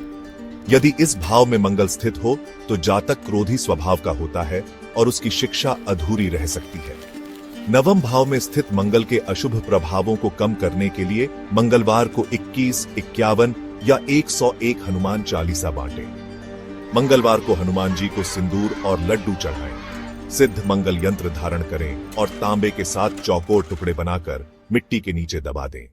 यदि इस भाव में मंगल स्थित हो तो जातक क्रोधी स्वभाव का होता है और उसकी शिक्षा अधूरी रह सकती है। नवम भाव में स्थित मंगल के अशुभ प्रभावों को कम करने के लिए मंगलवार को 21, 51 या 101 हनुमान चालीसा बांटें। मंगलवार को हनुमान जी को सिंदूर और लड्डू चढ़ाएं। सिद्ध मंगल यंत्र धारण करें और तांबे के साथ चौकोर टुकड़े बनाकर मिट्टी के नीचे दबा दें।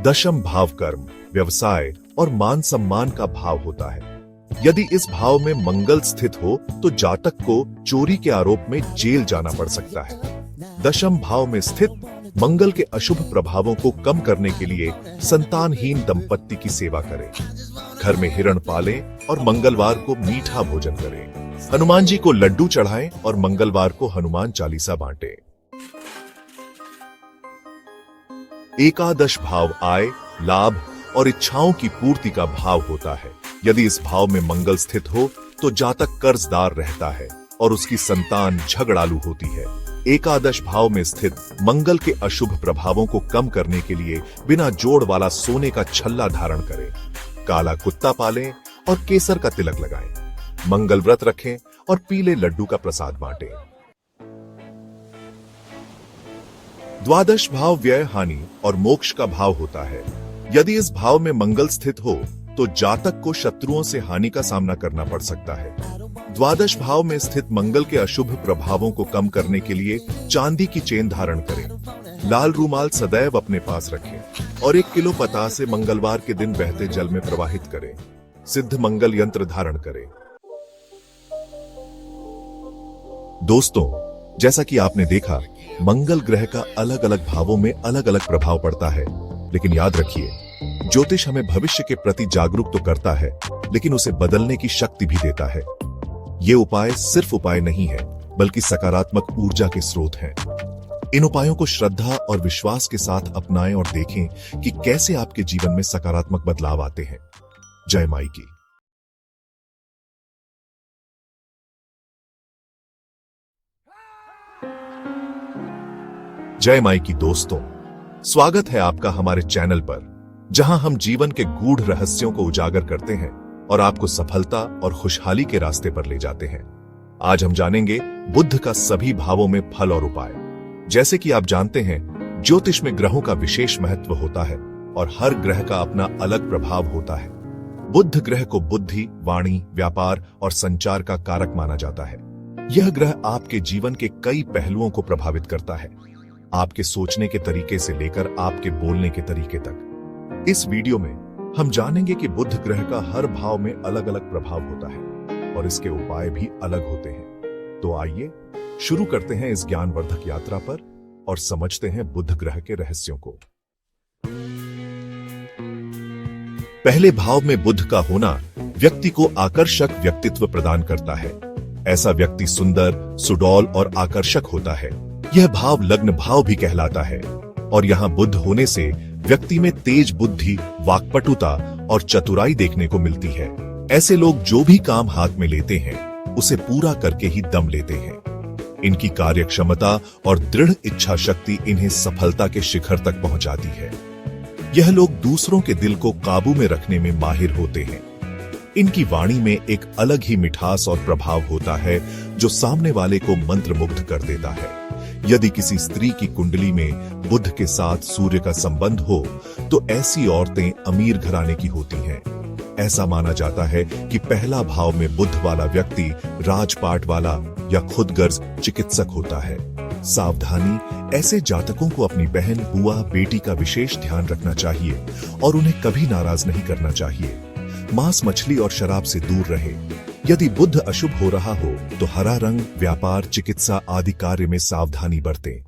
दशम भाव कर्म, व्यवसाय और मान सम्मान का भाव होता है। यदि इस भाव में मंगल स्थित हो तो जातक को चोरी के आरोप में जेल जाना पड़ सकता है। दशम भाव में स्थित मंगल के अशुभ प्रभावों को कम करने के लिए संतानहीन दंपत्ति की सेवा करें, घर में हिरण पालें और मंगलवार को मीठा भोजन करें। हनुमान जी को लड्डू चढ़ाएं और मंगलवार को हनुमान चालीसा बांटें। एकादश भाव आय, लाभ और इच्छाओं की पूर्ति का भाव होता है। यदि इस भाव में मंगल स्थित हो तो जातक कर्जदार रहता है और उसकी संतान झगड़ालू होती है। एकादश भाव में स्थित मंगल के अशुभ प्रभावों को कम करने के लिए बिना जोड़ वाला सोने का छल्ला धारण करें, काला कुत्ता पालें और केसर का तिलक लगाएं। मंगल व्रत रखें और पीले लड्डू का प्रसाद बांटें। द्वादश भाव व्यय, हानि और मोक्ष का भाव होता है। यदि इस भाव में मंगल स्थित हो तो जातक को शत्रुओं से हानि का सामना करना पड़ सकता है। द्वादश भाव में स्थित मंगल के अशुभ प्रभावों को कम करने के लिए चांदी की चेन धारण करें, लाल रूमाल सदैव अपने पास रखें और 1 किलो पतासे मंगलवार के दिन बहते जल में प्रवाहित करें। सिद्ध मंगल यंत्र धारण करें। दोस्तों, जैसा कि आपने देखा, मंगल ग्रह का अलग अलग भावों में अलग अलग प्रभाव पड़ता है, लेकिन याद रखिए, ज्योतिष हमें भविष्य के प्रति जागरूक तो करता है, लेकिन उसे बदलने की शक्ति भी देता है। ये उपाय सिर्फ उपाय नहीं है, बल्कि सकारात्मक ऊर्जा के स्रोत हैं। इन उपायों को श्रद्धा और विश्वास के साथ अपनाएं और देखें कि कैसे आपके जीवन में सकारात्मक बदलाव आते हैं। जय माई की। जय माई की दोस्तों, स्वागत है आपका हमारे चैनल पर, जहां हम जीवन के गूढ़ रहस्यों को उजागर करते हैं और आपको सफलता और खुशहाली के रास्ते पर ले जाते हैं। आज हम जानेंगे बुध का सभी भावों में फल और उपाय। जैसे कि आप जानते हैं, ज्योतिष में ग्रहों का विशेष महत्व होता है और हर ग्रह का अपना अलग प्रभाव होता है। बुध ग्रह को बुद्धि, वाणी, व्यापार और संचार का कारक माना जाता है। यह ग्रह आपके जीवन के कई पहलुओं को प्रभावित करता है, आपके सोचने के तरीके से लेकर आपके बोलने के तरीके तक। इस वीडियो में हम जानेंगे कि बुध ग्रह का हर भाव में अलग अलग प्रभाव होता है और इसके उपाय भी अलग होते हैं। तो आइए शुरू करते हैं इस ज्ञानवर्धक यात्रा पर और समझते हैं बुध ग्रह के रहस्यों को। पहले भाव में बुध का होना व्यक्ति को आकर्षक व्यक्तित्व प्रदान करता है। ऐसा व्यक्ति सुंदर, सुडौल और आकर्षक होता है। यह भाव लग्न भाव भी कहलाता है और यहाँ बुध होने से व्यक्ति में तेज बुद्धि, वाक्पटुता और चतुराई देखने को मिलती है। ऐसे लोग जो भी काम हाथ में लेते हैं उसे पूरा करके ही दम लेते हैं। इनकी कार्य क्षमता और दृढ़ इच्छा शक्ति इन्हें सफलता के शिखर तक पहुंचाती है। यह लोग दूसरों के दिल को काबू में रखने में माहिर होते हैं। इनकी वाणी में एक अलग ही मिठास और प्रभाव होता है जो सामने वाले को मंत्रमुग्ध कर देता है। यदि किसी स्त्री की कुंडली में बुध के साथ सूर्य का संबंध हो तो ऐसी औरतें अमीर घराने की होती हैं। ऐसा माना जाता है कि पहला भाव में बुध वाला व्यक्ति राजपाट वाला या खुदगर्ज चिकित्सक होता है। सावधानी, ऐसे जातकों को अपनी बहन, बुआ, बेटी का विशेष ध्यान रखना चाहिए और उन्हें कभी नाराज नहीं करना चाहिए। मांस, मछली और शराब से दूर रहे। यदि बुध अशुभ हो रहा हो तो हरा रंग, व्यापार, चिकित्सा आदि कार्य में सावधानी बरतें।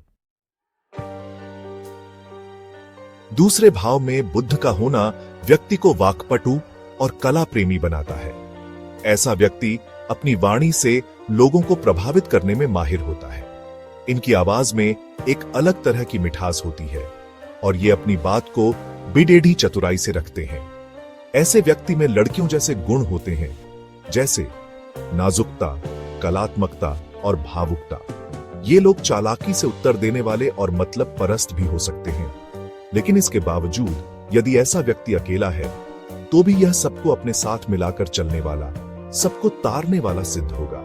दूसरे भाव में बुध का होना व्यक्ति को वाक्पटु और कला प्रेमी बनाता है। ऐसा व्यक्ति अपनी वाणी से लोगों को प्रभावित करने में माहिर होता है। इनकी आवाज में एक अलग तरह की मिठास होती है और ये अपनी बात को बिडेढ़ी चतुराई से रखते हैं। ऐसे व्यक्ति में लड़कियों जैसे गुण होते हैं, जैसे नाजुकता, कलात्मकता और भावुकता। ये लोग चालाकी से उत्तर देने वाले और मतलब परस्त भी हो सकते हैं, लेकिन इसके बावजूद यदि ऐसा व्यक्ति अकेला है तो भी यह सबको अपने साथ मिलाकर चलने वाला, सबको तारने वाला सिद्ध होगा।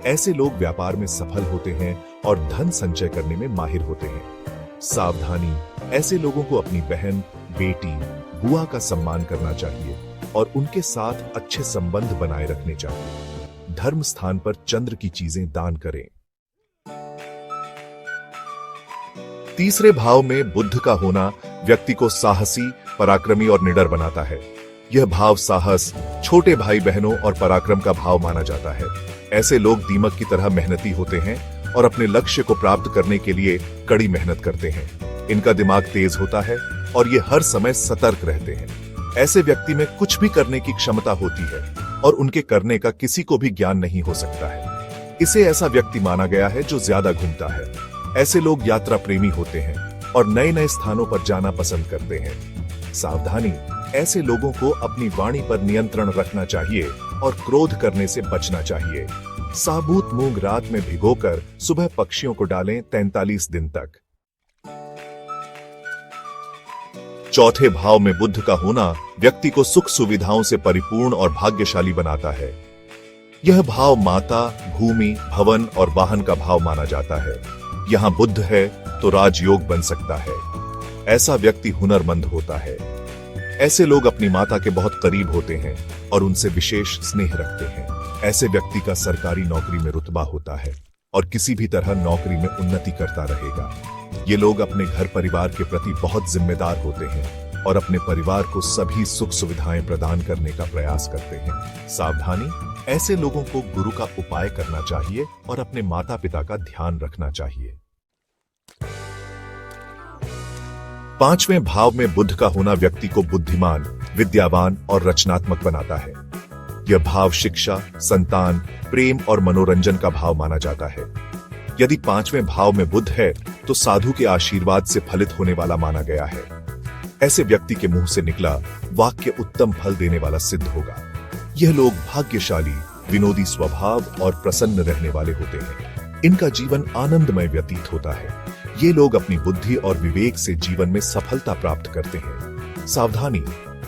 ऐसे लोग व्यापार में सफल होते हैं और धन संचय करने में माहिर होते हैं। सावधानी, ऐसे लोगों को अपनी बहन, बेटी, बुआ का सम्मान करना चाहिए और उनके साथ अच्छे संबंध बनाए रखने चाहिए। धर्म स्थान पर चंद्र की चीजें दान करें। तीसरे भाव में बुध का होना व्यक्ति को साहसी, पराक्रमी और निडर बनाता है। यह भाव साहस, छोटे भाई बहनों और पराक्रम का भाव माना जाता है। ऐसे लोग दीमक की तरह मेहनती होते हैं और अपने लक्ष्य को प्राप्त करने के लिए कड़ी मेहनत करते हैं। इनका दिमाग तेज होता है और ये हर समय सतर्क रहते हैं। ऐसे व्यक्ति में कुछ भी करने की क्षमता होती है और उनके करने का किसी को भी ज्ञान नहीं हो सकता है। इसे ऐसा व्यक्ति माना गया है जो ज्यादा घूमता है। ऐसे लोग यात्रा प्रेमी होते हैं और नए नए स्थानों पर जाना पसंद करते हैं। सावधानी, ऐसे लोगों को अपनी वाणी पर नियंत्रण रखना चाहिए और क्रोध करने से बचना चाहिए। साबुत मूंग रात में भिगोकर सुबह पक्षियों को डालें 43 दिन तक। चौथे भाव में बुध का होना व्यक्ति को सुख सुविधाओं से परिपूर्ण और भाग्यशाली बनाता है। यह भाव माता, भूमि, भवन और वाहन का भाव माना जाता है। यहां बुध है तो राजयोग बन सकता है। ऐसा व्यक्ति हुनरमंद होता है। ऐसे लोग अपनी माता के बहुत करीब होते हैं और उनसे विशेष स्नेह रखते हैं। ऐसे व्यक्ति का सरकारी नौकरी में रुतबा होता है और किसी भी तरह नौकरी में उन्नति करता रहेगा। ये लोग अपने घर परिवार के प्रति बहुत जिम्मेदार होते हैं और अपने परिवार को सभी सुख सुविधाएं प्रदान करने का प्रयास करते हैं। सावधानी, ऐसे लोगों को गुरु का उपाय करना चाहिए और अपने माता पिता का ध्यान रखना चाहिए। पांचवें भाव में बुध का होना व्यक्ति को बुद्धिमान, विद्यावान और रचनात्मक बनाता है। यह भाव शिक्षा, संतान, प्रेम और मनोरंजन का भाव माना जाता है। यदि पांचवें भाव में बुध है तो साधु के आशीर्वाद से फलित होने वाला माना गया है। ऐसे व्यक्ति के मुंह से निकला वाक्य उत्तम फल देने वाला सिद्ध होगा। यह लोग भाग्यशाली, विनोदी स्वभाव और प्रसन्न रहने वाले होते हैं। इनका जीवन आनंदमय व्यतीत होता है। ये लोग अपनी बुद्धि और विवेक से जीवन में सफलता प्राप्त करते हैं। सावधानी,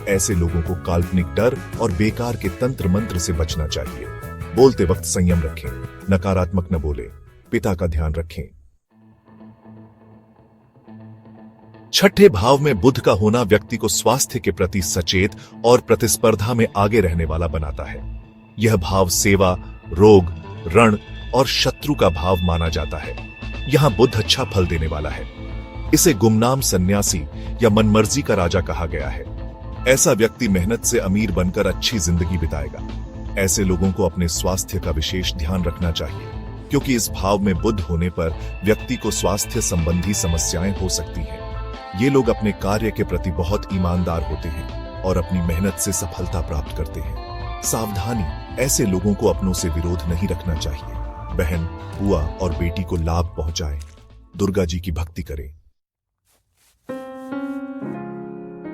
ऐसे लोगों को काल्पनिक डर और बेकार के तंत्र मंत्र से बचना चाहिए। बोलते वक्त संयम रखें, नकारात्मक न बोले, पिता का ध्यान रखें। छठे भाव में बुध का होना व्यक्ति को स्वास्थ्य के प्रति सचेत और प्रतिस्पर्धा में आगे रहने वाला बनाता है। यह भाव सेवा, रोग, रण और शत्रु का भाव माना जाता है। यहां बुध अच्छा फल देने वाला है। इसे गुमनाम सन्यासी या मनमर्जी का राजा कहा गया है। ऐसा व्यक्ति मेहनत से अमीर बनकर अच्छी जिंदगी बिताएगा। ऐसे लोगों को अपने स्वास्थ्य का विशेष ध्यान रखना चाहिए, क्योंकि इस भाव में बुध होने पर व्यक्ति को स्वास्थ्य संबंधी समस्याएं हो सकती हैं। ये लोग अपने कार्य के प्रति बहुत ईमानदार होते हैं और अपनी मेहनत से सफलता प्राप्त करते हैं। सावधानी, ऐसे लोगों को अपनों से विरोध नहीं रखना चाहिए। बहन, बुआ और बेटी को लाभ पहुंचाएं। दुर्गा जी की भक्ति करें।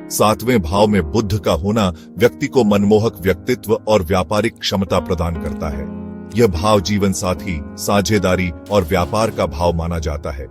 सातवें भाव में बुध का होना व्यक्ति को मनमोहक व्यक्तित्व और व्यापारिक क्षमता प्रदान करता है। यह भाव जीवन साथी, साझेदारी और व्यापार का भाव माना जाता है।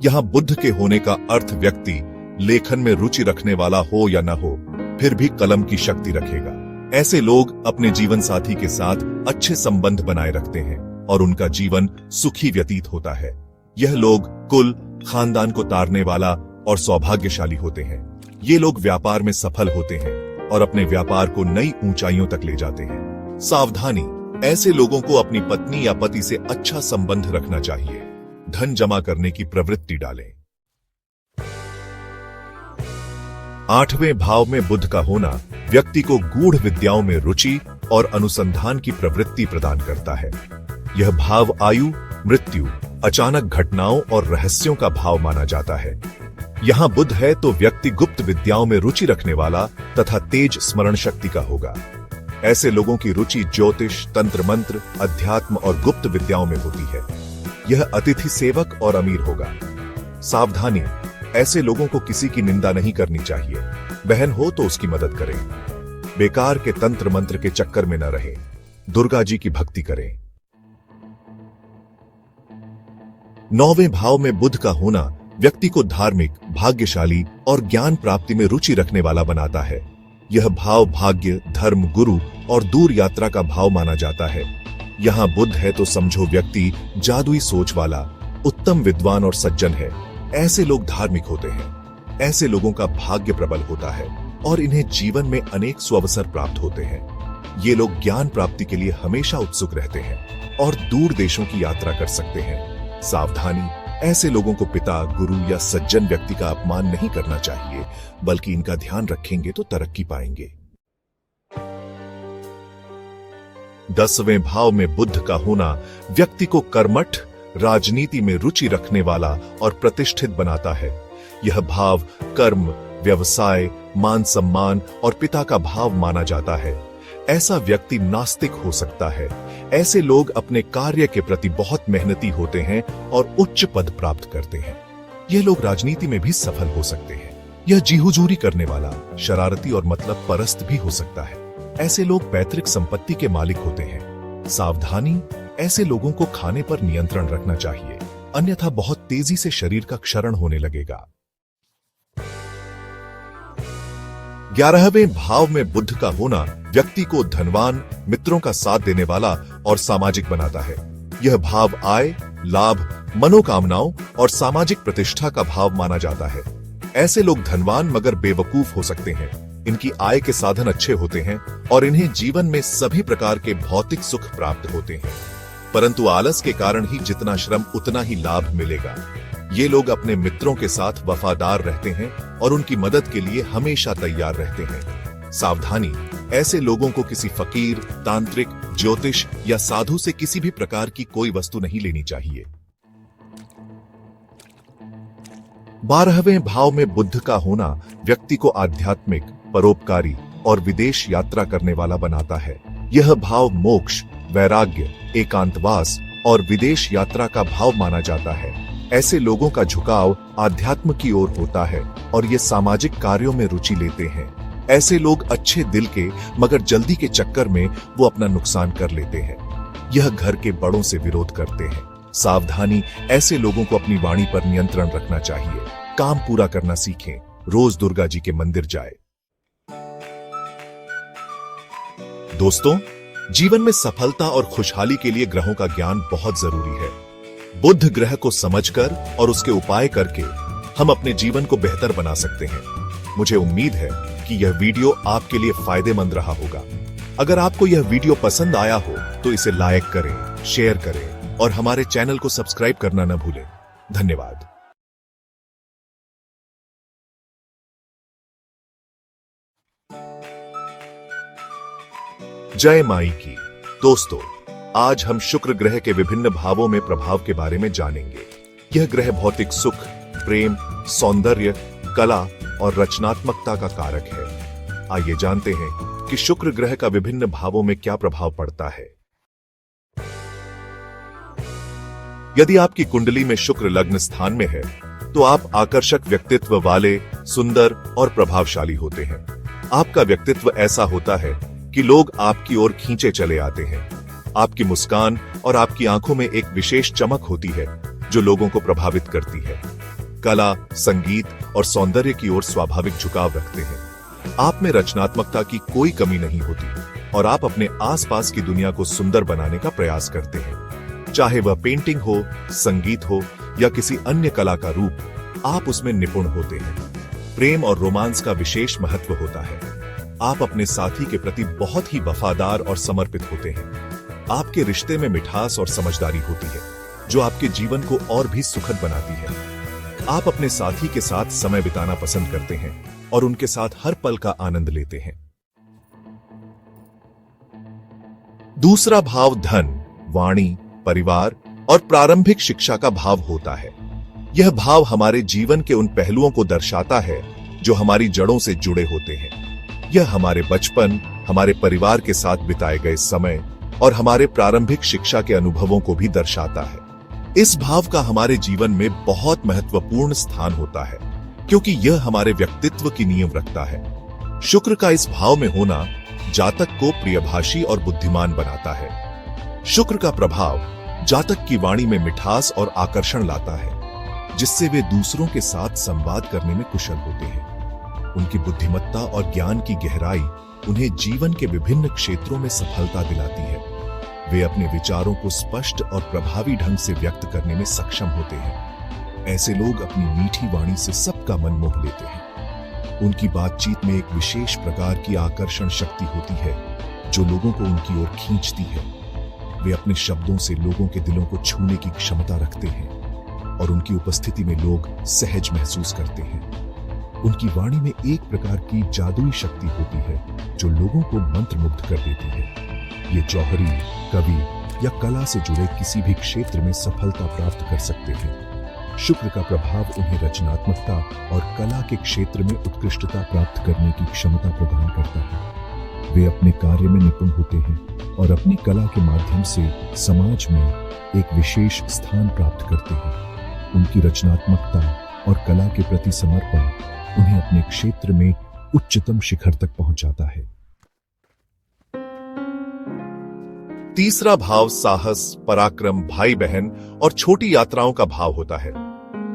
यहाँ बुध के होने का अर्थ व्यक्ति लेखन में रुचि रखने वाला हो या न हो, फिर भी कलम की शक्ति रखेगा। ऐसे लोग अपने जीवन साथी के साथ अच्छे संबंध बनाए रखते हैं और उनका जीवन सुखी व्यतीत होता है। यह लोग कुल, खानदान को तारने वाला और सौभाग्यशाली होते हैं। ये लोग व्यापार में सफल होते हैं और अपने व्यापार को नई ऊंचाइयों तक ले जाते हैं। सावधानी, ऐसे लोगों को अपनी पत्नी या पति से अच्छा संबंध रखना चाहिए। धन जमा करने की प्रवृत्ति डालें। आठवें भाव में बुध का होना व्यक्ति को गूढ़ विद्याओं में रुचि और अनुसंधान की प्रवृत्ति प्रदान करता है। यह भाव आयु, मृत्यु, अचानक घटनाओं और रहस्यों का भाव माना जाता है। यहां बुध है तो व्यक्ति गुप्त विद्याओं में रुचि रखने वाला तथा तेज स्मरण शक्ति का होगा। ऐसे लोगों की रुचि ज्योतिष, तंत्र मंत्र, अध्यात्म और गुप्त विद्याओं में होती है। यह अतिथि सेवक और अमीर होगा। सावधानी, ऐसे लोगों को किसी की निंदा नहीं करनी चाहिए। बहन हो तो उसकी मदद करें। बेकार के तंत्र मंत्र के चक्कर में न रहे। दुर्गा जी की भक्ति करें। 9वें भाव में बुध का होना व्यक्ति को धार्मिक, भाग्यशाली और ज्ञान प्राप्ति में रुचि रखने वाला बनाता है। यह भाव भाग्य, धर्म, गुरु और दूर यात्रा का भाव माना जाता है। यहां बुध है तो समझो व्यक्ति जादुई सोच वाला, उत्तम विद्वान और सज्जन है। ऐसे लोग धार्मिक होते हैं। ऐसे लोगों का भाग्य प्रबल होता है और इन्हें जीवन में अनेक सुअवसर प्राप्त होते हैं। ये लोग ज्ञान प्राप्ति के लिए हमेशा उत्सुक रहते हैं और दूर देशों की यात्रा कर सकते हैं। सावधानी, ऐसे लोगों को पिता, गुरु या सज्जन व्यक्ति का अपमान नहीं करना चाहिए, बल्कि इनका ध्यान रखेंगे तो तरक्की पाएंगे। 10वें भाव में बुध का होना व्यक्ति को कर्मठ, राजनीति में रुचि रखने वाला और प्रतिष्ठित बनाता है। यह भाव कर्म, व्यवसाय, मान सम्मान और पिता का भाव माना जाता है। ऐसा व्यक्ति नास्तिक हो सकता है। ऐसे लोग अपने कार्य के प्रति बहुत मेहनती होते हैं और उच्च पद प्राप्त करते हैं। ये लोग राजनीति में भी सफल हो सकते हैं। यह जी हुजूरी करने वाला, शरारती और मतलब परस्त भी हो सकता है। ऐसे लोग पैतृक संपत्ति के मालिक होते हैं। सावधानी, ऐसे लोगों को खाने पर नियंत्रण रखना चाहिए, अन्यथा बहुत तेजी से शरीर का क्षरण होने लगेगा। 11वें भाव में बुध का होना व्यक्ति को धनवान, मित्रों का साथ देने वाला और सामाजिक बनाता है। यह भाव आय, लाभ, मनोकामनाओं और सामाजिक प्रतिष्ठा का भाव माना जाता है। ऐसे लोग धनवान मगर बेवकूफ हो सकते हैं। इनकी आय के साधन अच्छे होते हैं और इन्हें जीवन में सभी प्रकार के भौतिक सुख प्राप्त होते हैं, परंतु आलस के कारण ही जितना श्रम उतना ही लाभ मिलेगा। ये लोग अपने मित्रों के साथ वफादार रहते हैं और उनकी मदद के लिए हमेशा तैयार रहते हैं। सावधानी, ऐसे लोगों को किसी फकीर, तांत्रिक, ज्योतिष या साधु से किसी भी प्रकार की कोई वस्तु नहीं लेनी चाहिए। 12वें भाव में बुध का होना व्यक्ति को आध्यात्मिक, परोपकारी और विदेश यात्रा करने वाला बनाता है। यह भाव मोक्ष, वैराग्य, एकांतवास और विदेश यात्रा का भाव माना जाता है। ऐसे लोगों का झुकाव आध्यात्म की ओर होता है और ये सामाजिक कार्यों में रुचि लेते हैं। ऐसे लोग अच्छे दिल के मगर जल्दी के चक्कर में वो अपना नुकसान कर लेते हैं। यह घर के बड़ों से विरोध करते हैं। सावधानी, ऐसे लोगों को अपनी वाणी पर नियंत्रण रखना चाहिए। काम पूरा करना सीखें। रोज दुर्गा जी के मंदिर जाए। दोस्तों, जीवन में सफलता और खुशहाली के लिए ग्रहों का ज्ञान बहुत जरूरी है। बुध ग्रह को समझकर और उसके उपाय करके हम अपने जीवन को बेहतर बना सकते हैं। मुझे उम्मीद है कि यह वीडियो आपके लिए फायदेमंद रहा होगा। अगर आपको यह वीडियो पसंद आया हो तो इसे लाइक करें, शेयर करें और हमारे चैनल को सब्सक्राइब करना न भूलें। धन्यवाद। जय माई की। दोस्तों, आज हम शुक्र ग्रह के विभिन्न भावों में प्रभाव के बारे में जानेंगे। यह ग्रह भौतिक सुख, प्रेम, सौंदर्य, कला और रचनात्मकता का कारक है। आइए जानते हैं कि शुक्र ग्रह का विभिन्न भावों में क्या प्रभाव पड़ता है। यदि आपकी कुंडली में शुक्र लग्न स्थान में है तो आप आकर्षक व्यक्तित्व वाले, सुंदर और प्रभावशाली होते हैं। आपका व्यक्तित्व ऐसा होता है कि लोग आपकी ओर खींचे चले आते हैं। आपकी मुस्कान और आपकी आंखों में एक विशेष चमक होती है जो लोगों को प्रभावित करती है। कला, संगीत और सौंदर्य की ओर स्वाभाविक झुकाव रखते हैं। आप में रचनात्मकता की कोई कमी नहीं होती और आप अपने आसपास की दुनिया को सुंदर बनाने का प्रयास करते हैं। चाहे वह पेंटिंग हो, संगीत हो या किसी अन्य कला का रूप, आप उसमें निपुण होते हैं। प्रेम और रोमांस का विशेष महत्व होता है। आप अपने साथी के प्रति बहुत ही वफादार और समर्पित होते हैं। आपके रिश्ते में मिठास और समझदारी होती है जो आपके जीवन को और भी सुखद बनाती है। आप अपने साथी के साथ समय बिताना पसंद करते हैं और उनके साथ हर पल का आनंद लेते हैं। दूसरा भाव धन, वाणी, परिवार और प्रारंभिक शिक्षा का भाव होता है। यह भाव हमारे जीवन के उन पहलुओं को दर्शाता है जो हमारी जड़ों से जुड़े होते हैं। यह हमारे बचपन, हमारे परिवार के साथ बिताए गए समय और हमारे प्रारंभिक शिक्षा के अनुभवों को भी दर्शाता है। इस भाव का हमारे जीवन में बहुत महत्वपूर्ण स्थान होता है, क्योंकि यह हमारे व्यक्तित्व की नींव रखता है। शुक्र का इस भाव में होना जातक को प्रियभाषी और बुद्धिमान बनाता है। शुक्र का प्रभाव जातक की वाणी में मिठास और आकर्षण लाता है, जिससे वे दूसरों के साथ संवाद करने में कुशल होते हैं। उनकी बुद्धिमत्ता और ज्ञान की गहराई उन्हें जीवन के विभिन्न क्षेत्रों में सफलता दिलाती है। वे अपने विचारों को स्पष्ट और प्रभावी ढंग से व्यक्त करने में सक्षम होते हैं। ऐसे लोग अपनी मीठी वाणी से सबका मन मोह लेते हैं। उनकी बातचीत में एक विशेष प्रकार की आकर्षण शक्ति होती है, जो लोगों को उनकी ओर खींचती है। वे अपने शब्दों से लोगों के दिलों को छूने की क्षमता रखते हैं और उनकी उपस्थिति में लोग सहज महसूस करते हैं। उनकी वाणी में एक प्रकार की जादुई शक्ति होती है, जो लोगों को मंत्रमुग्ध कर देती है। ये जौहरी, कवि या कला से जुड़े किसी भी क्षेत्र में सफलता प्राप्त कर सकते हैं। शुक्र का प्रभाव उन्हें रचनात्मकता और कला के क्षेत्र में उत्कृष्टता प्राप्त करने की क्षमता प्रदान करता है। वे अपने कार्य में निपुण होते हैं और अपनी कला के माध्यम से समाज में एक विशेष स्थान प्राप्त करते हैं। उनकी रचनात्मकता और कला के प्रति समर्पण उन्हें अपने क्षेत्र में उच्चतम शिखर तक पहुंचाता है। तीसरा भाव साहस, पराक्रम, भाई बहन और छोटी यात्राओं का भाव होता है।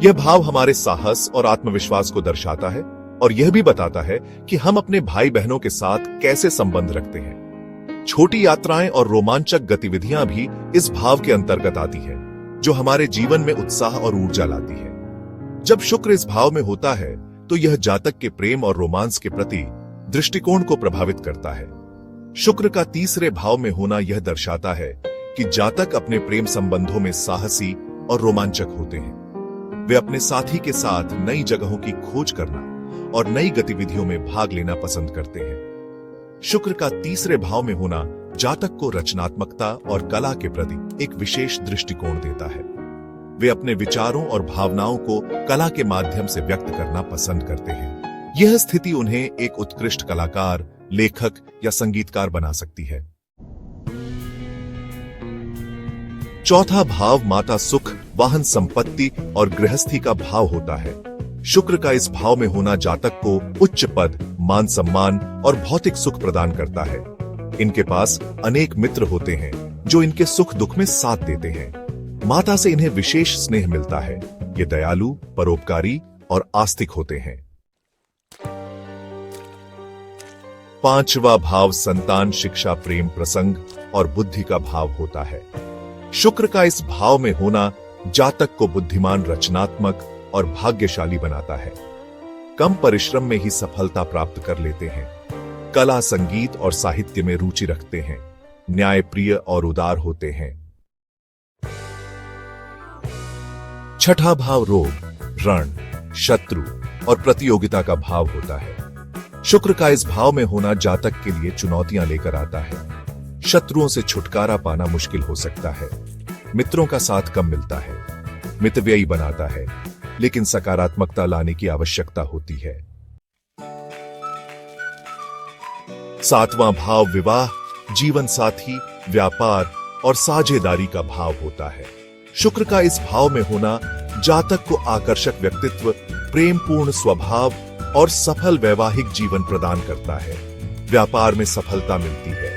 यह भाव हमारे साहस और आत्मविश्वास को दर्शाता है और यह भी बताता है कि हम अपने भाई बहनों के साथ कैसे संबंध रखते हैं। छोटी यात्राएं और रोमांचक गतिविधियां भी इस भाव के अंतर्गत आती हैं, जो हमारे जीवन में उत्साह और ऊर्जा लाती है। जब शुक्र इस भाव में होता है तो यह जातक के प्रेम और रोमांस के प्रति दृष्टिकोण को प्रभावित करता है। शुक्र का तीसरे भाव में होना यह दर्शाता है कि जातक अपने प्रेम संबंधों में साहसी और रोमांचक होते हैं। वे अपने साथी के साथ नई जगहों की खोज करना और नई गतिविधियों में भाग लेना पसंद करते हैं। शुक्र का तीसरे भाव में होना जातक को रचनात्मकता और कला के प्रति एक विशेष दृष्टिकोण देता है। वे अपने विचारों और भावनाओं को कला के माध्यम से व्यक्त करना पसंद करते हैं। यह स्थिति उन्हें एक उत्कृष्ट कलाकार, लेखक या संगीतकार बना सकती है। चौथा भाव माता सुख, वाहन संपत्ति और गृहस्थी का भाव होता है। शुक्र का इस भाव में होना जातक को उच्च पद, मान सम्मान और भौतिक सुख प्रदान करता है। इनके पास अनेक मित्र होते हैं जो इनके सुख दुख में साथ देते हैं। माता से इन्हें विशेष स्नेह मिलता है। ये दयालु, परोपकारी और आस्तिक होते हैं। पांचवा भाव संतान, शिक्षा, प्रेम, प्रसंग और बुद्धि का भाव होता है। शुक्र का इस भाव में होना जातक को बुद्धिमान, रचनात्मक और भाग्यशाली बनाता है। कम परिश्रम में ही सफलता प्राप्त कर लेते हैं। कला, संगीत और साहित्य में रुचि रखते हैं। न्यायप्रिय और उदार होते हैं। छठा भाव रोग, रण, शत्रु और प्रतियोगिता का भाव होता है। शुक्र का इस भाव में होना जातक के लिए चुनौतियां लेकर आता है। शत्रुओं से छुटकारा पाना मुश्किल हो सकता है। मित्रों का साथ कम मिलता है। मितव्ययी बनाता है, लेकिन सकारात्मकता लाने की आवश्यकता होती है। सातवां भाव विवाह, जीवन साथी, व्यापार और साझेदारी का भाव होता है। शुक्र का इस भाव में होना जातक को आकर्षक व्यक्तित्व, प्रेमपूर्ण स्वभाव और सफल वैवाहिक जीवन प्रदान करता है। व्यापार में सफलता मिलती है।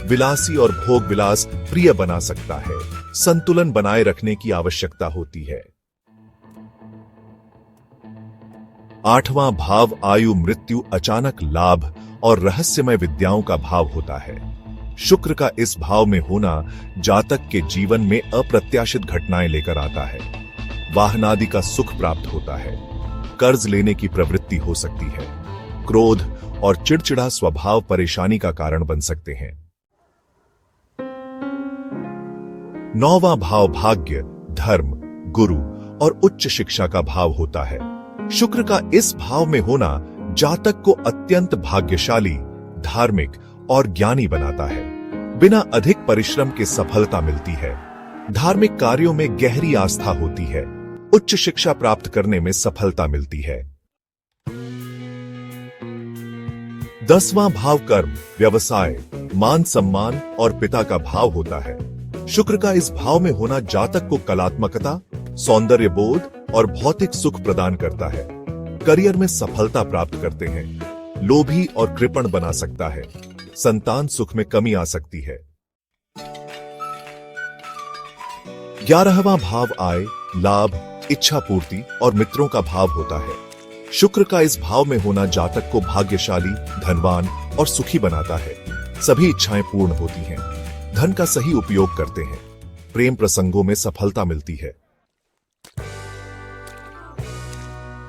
विलासी और भोग विलास प्रिय बना सकता है। संतुलन बनाए रखने की आवश्यकता होती है। आठवां भाव आयु, मृत्यु, अचानक लाभ और रहस्यमय विद्याओं का भाव होता है। शुक्र का इस भाव में होना जातक के जीवन में अप्रत्याशित घटनाएं लेकर आता है। वाहन आदि का सुख प्राप्त होता है। कर्ज लेने की प्रवृत्ति हो सकती है। क्रोध और चिड़चिड़ा स्वभाव परेशानी का कारण बन सकते हैं। नौवां भाव भाग्य, धर्म, गुरु और उच्च शिक्षा का भाव होता है। शुक्र का इस भाव में होना जातक को अत्यंत भाग्यशाली, धार्मिक और ज्ञानी बनाता है। बिना अधिक परिश्रम के सफलता मिलती है। धार्मिक कार्यों में गहरी आस्था होती है। उच्च शिक्षा प्राप्त करने में सफलता मिलती है। 10वां भाव कर्म, व्यवसाय, मान सम्मान और पिता का भाव होता है। शुक्र का इस भाव में होना जातक को कलात्मकता, सौंदर्य बोध और भौतिक सुख प्रदान करता है। करियर में सफलता प्राप्त करते हैं। लोभी और कृपण बना सकता है। संतान सुख में कमी आ सकती है। 11वां भाव आय, लाभ, इच्छा पूर्ति और मित्रों का भाव होता है। शुक्र का इस भाव में होना जातक को भाग्यशाली, धनवान और सुखी बनाता है। सभी इच्छाएं पूर्ण होती हैं। धन का सही उपयोग करते हैं। प्रेम प्रसंगों में सफलता मिलती है।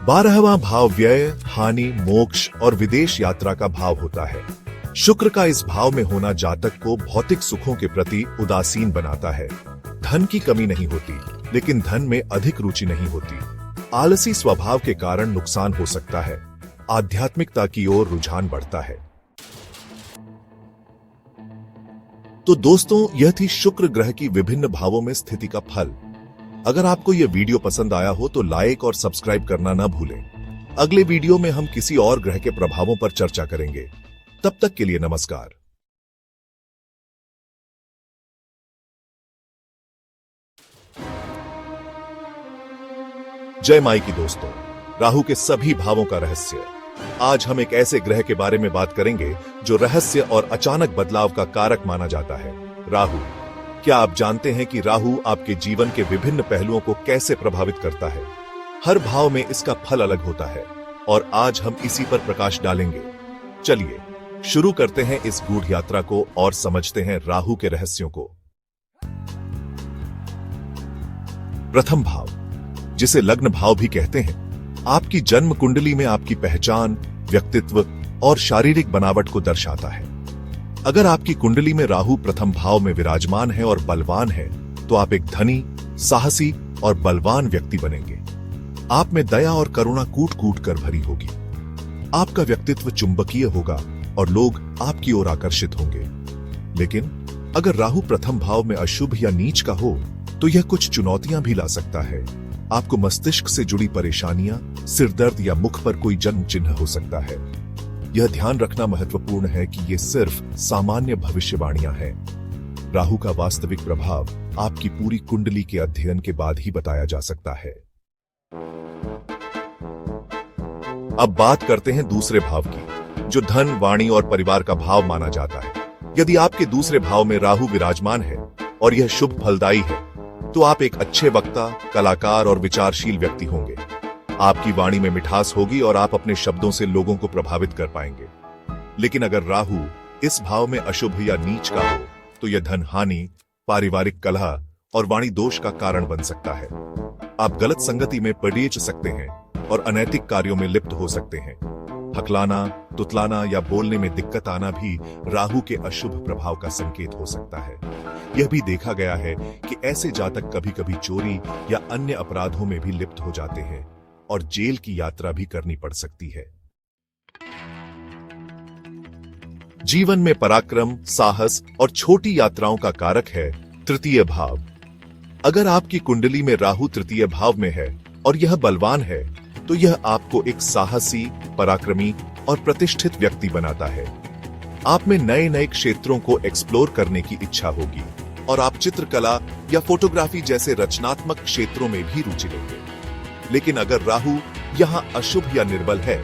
12वां भाव व्यय, हानि, मोक्ष और विदेश यात्रा का भाव होता है। शुक्र का इस भाव में होना जातक को भौतिक सुखों के प्रति उदासीन बनाता है। धन की कमी नहीं होती, लेकिन धन में अधिक रुचि नहीं होती। आलसी स्वभाव के कारण नुकसान हो सकता है। आध्यात्मिकता की ओर रुझान बढ़ता है। तो दोस्तों, यह थी शुक्र ग्रह की विभिन्न भावों में स्थिति का फल। अगर आपको यह वीडियो पसंद आया हो तो लाइक और सब्सक्राइब करना न भूलें। अगले वीडियो में हम किसी और ग्रह के प्रभावों पर चर्चा करेंगे। तब तक के लिए नमस्कार। जय माई की दोस्तों, राहु के सभी भावों का रहस्य। आज हम एक ऐसे ग्रह के बारे में बात करेंगे जो रहस्य और अचानक बदलाव का कारक माना जाता है, राहु। क्या आप जानते हैं कि राहु आपके जीवन के विभिन्न पहलुओं को कैसे प्रभावित करता है? हर भाव में इसका फल अलग होता है और आज हम इसी पर प्रकाश डालेंगे। चलिए शुरू करते हैं इस गूढ़ यात्रा को और समझते हैं राहु के रहस्यों को। प्रथम भाव, जिसे लग्न भाव भी कहते हैं, आपकी जन्म कुंडली में आपकी पहचान, व्यक्तित्व और शारीरिक बनावट को दर्शाता है। अगर आपकी कुंडली में राहु प्रथम भाव में विराजमान है और बलवान है, तो आप एक धनी, साहसी और बलवान व्यक्ति बनेंगे। आप में दया और करुणा कूट कूट कर भरी होगी। आपका व्यक्तित्व चुंबकीय होगा और लोग आपकी ओर आकर्षित होंगे। लेकिन अगर राहु प्रथम भाव में अशुभ या नीच का हो, तो यह कुछ चुनौतियां भी ला सकता है। आपको मस्तिष्क से जुड़ी परेशानियां, सिरदर्द या मुख पर कोई जन्म चिन्ह हो सकता है। यह ध्यान रखना महत्वपूर्ण है कि ये सिर्फ सामान्य भविष्यवाणियां हैं। राहु का वास्तविक प्रभाव आपकी पूरी कुंडली के अध्ययन के बाद ही बताया जा सकता है। अब बात करते हैं दूसरे भाव की, जो धन, वाणी और परिवार का भाव माना जाता है। यदि आपके दूसरे भाव में राहु विराजमान है और यह शुभ फलदायी है, तो आप एक अच्छे वक्ता, कलाकार और विचारशील व्यक्ति होंगे। आपकी वाणी में मिठास होगी और आप अपने शब्दों से लोगों को प्रभावित कर पाएंगे। लेकिन अगर राहु इस भाव में अशुभ या नीच का हो, तो यह धन हानि, पारिवारिक कलह और वाणी दोष का कारण बन सकता है। आप गलत संगति में पड़ेच सकते हैं और अनैतिक कार्यों में लिप्त हो सकते हैं। हकलाना, तुतलाना या बोलने में दिक्कत आना भी राहु के अशुभ प्रभाव का संकेत हो सकता है। यह भी देखा गया है कि ऐसे जातक कभी कभी चोरी या अन्य अपराधों में भी लिप्त हो जाते हैं और जेल की यात्रा भी करनी पड़ सकती है। जीवन में पराक्रम, साहस और छोटी यात्राओं का कारक है तृतीय भाव। अगर आपकी कुंडली में राहु तृतीय भाव में है और यह बलवान है, तो यह आपको एक साहसी, पराक्रमी और प्रतिष्ठित व्यक्ति बनाता है। आप में नए नए क्षेत्रों को एक्सप्लोर करने की इच्छा होगी और आप चित्रकला या फोटोग्राफी जैसे रचनात्मक क्षेत्रों में भी रुचि लेंगे। लेकिन अगर राहु यहां अशुभ या निर्बल है,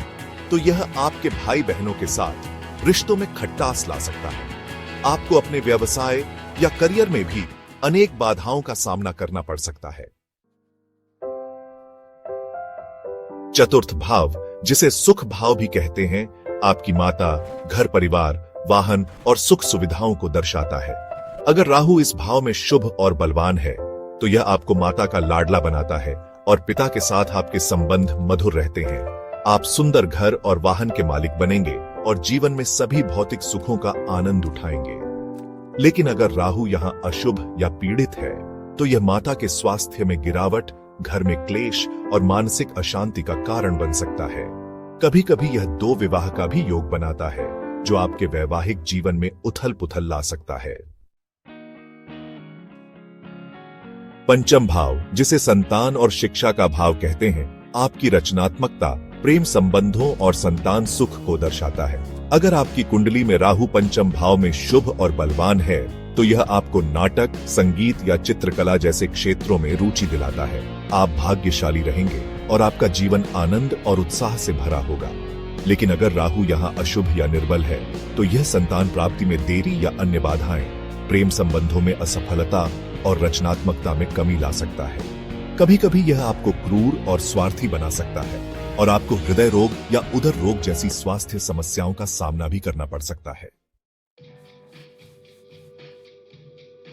तो यह आपके भाई बहनों के साथ रिश्तों में खटास ला सकता है। आपको अपने व्यवसाय या करियर में भी अनेक बाधाओं का सामना करना पड़ सकता है। चतुर्थ भाव, जिसे सुख भाव भी कहते हैं, आपकी माता, घर परिवार, वाहन और सुख सुविधाओं को दर्शाता है। अगर राहु इस भाव में शुभ और बलवान है, तो यह आपको माता का लाडला बनाता है और पिता के साथ आपके संबंध मधुर रहते हैं। आप सुंदर घर और वाहन के मालिक बनेंगे और जीवन में सभी भौतिक सुखों का आनंद उठाएंगे। लेकिन अगर राहु यहाँ अशुभ या पीड़ित है, तो यह माता के स्वास्थ्य में गिरावट, घर में क्लेश और मानसिक अशांति का कारण बन सकता है। कभी कभी यह दो विवाह का भी योग बनाता है, जो आपके वैवाहिक जीवन में उथल पुथल ला सकता है। पंचम भाव, जिसे संतान और शिक्षा का भाव कहते हैं, आपकी रचनात्मकता, प्रेम संबंधों और संतान सुख को दर्शाता है। अगर आपकी कुंडली में राहु पंचम भाव में शुभ और बलवान है तो यह आपको नाटक, संगीत या चित्रकला जैसे क्षेत्रों में रुचि दिलाता है। आप भाग्यशाली रहेंगे और आपका जीवन आनंद और उत्साह से भरा होगा। लेकिन अगर राहु यहाँ अशुभ या निर्बल है तो यह संतान प्राप्ति में देरी या अन्य बाधाएं, प्रेम संबंधों में असफलता और रचनात्मकता में कमी ला सकता है। कभी कभी यह आपको क्रूर और स्वार्थी बना सकता है और आपको हृदय रोग या उदर रोग जैसी स्वास्थ्य समस्याओं का सामना भी करना पड़ सकता है।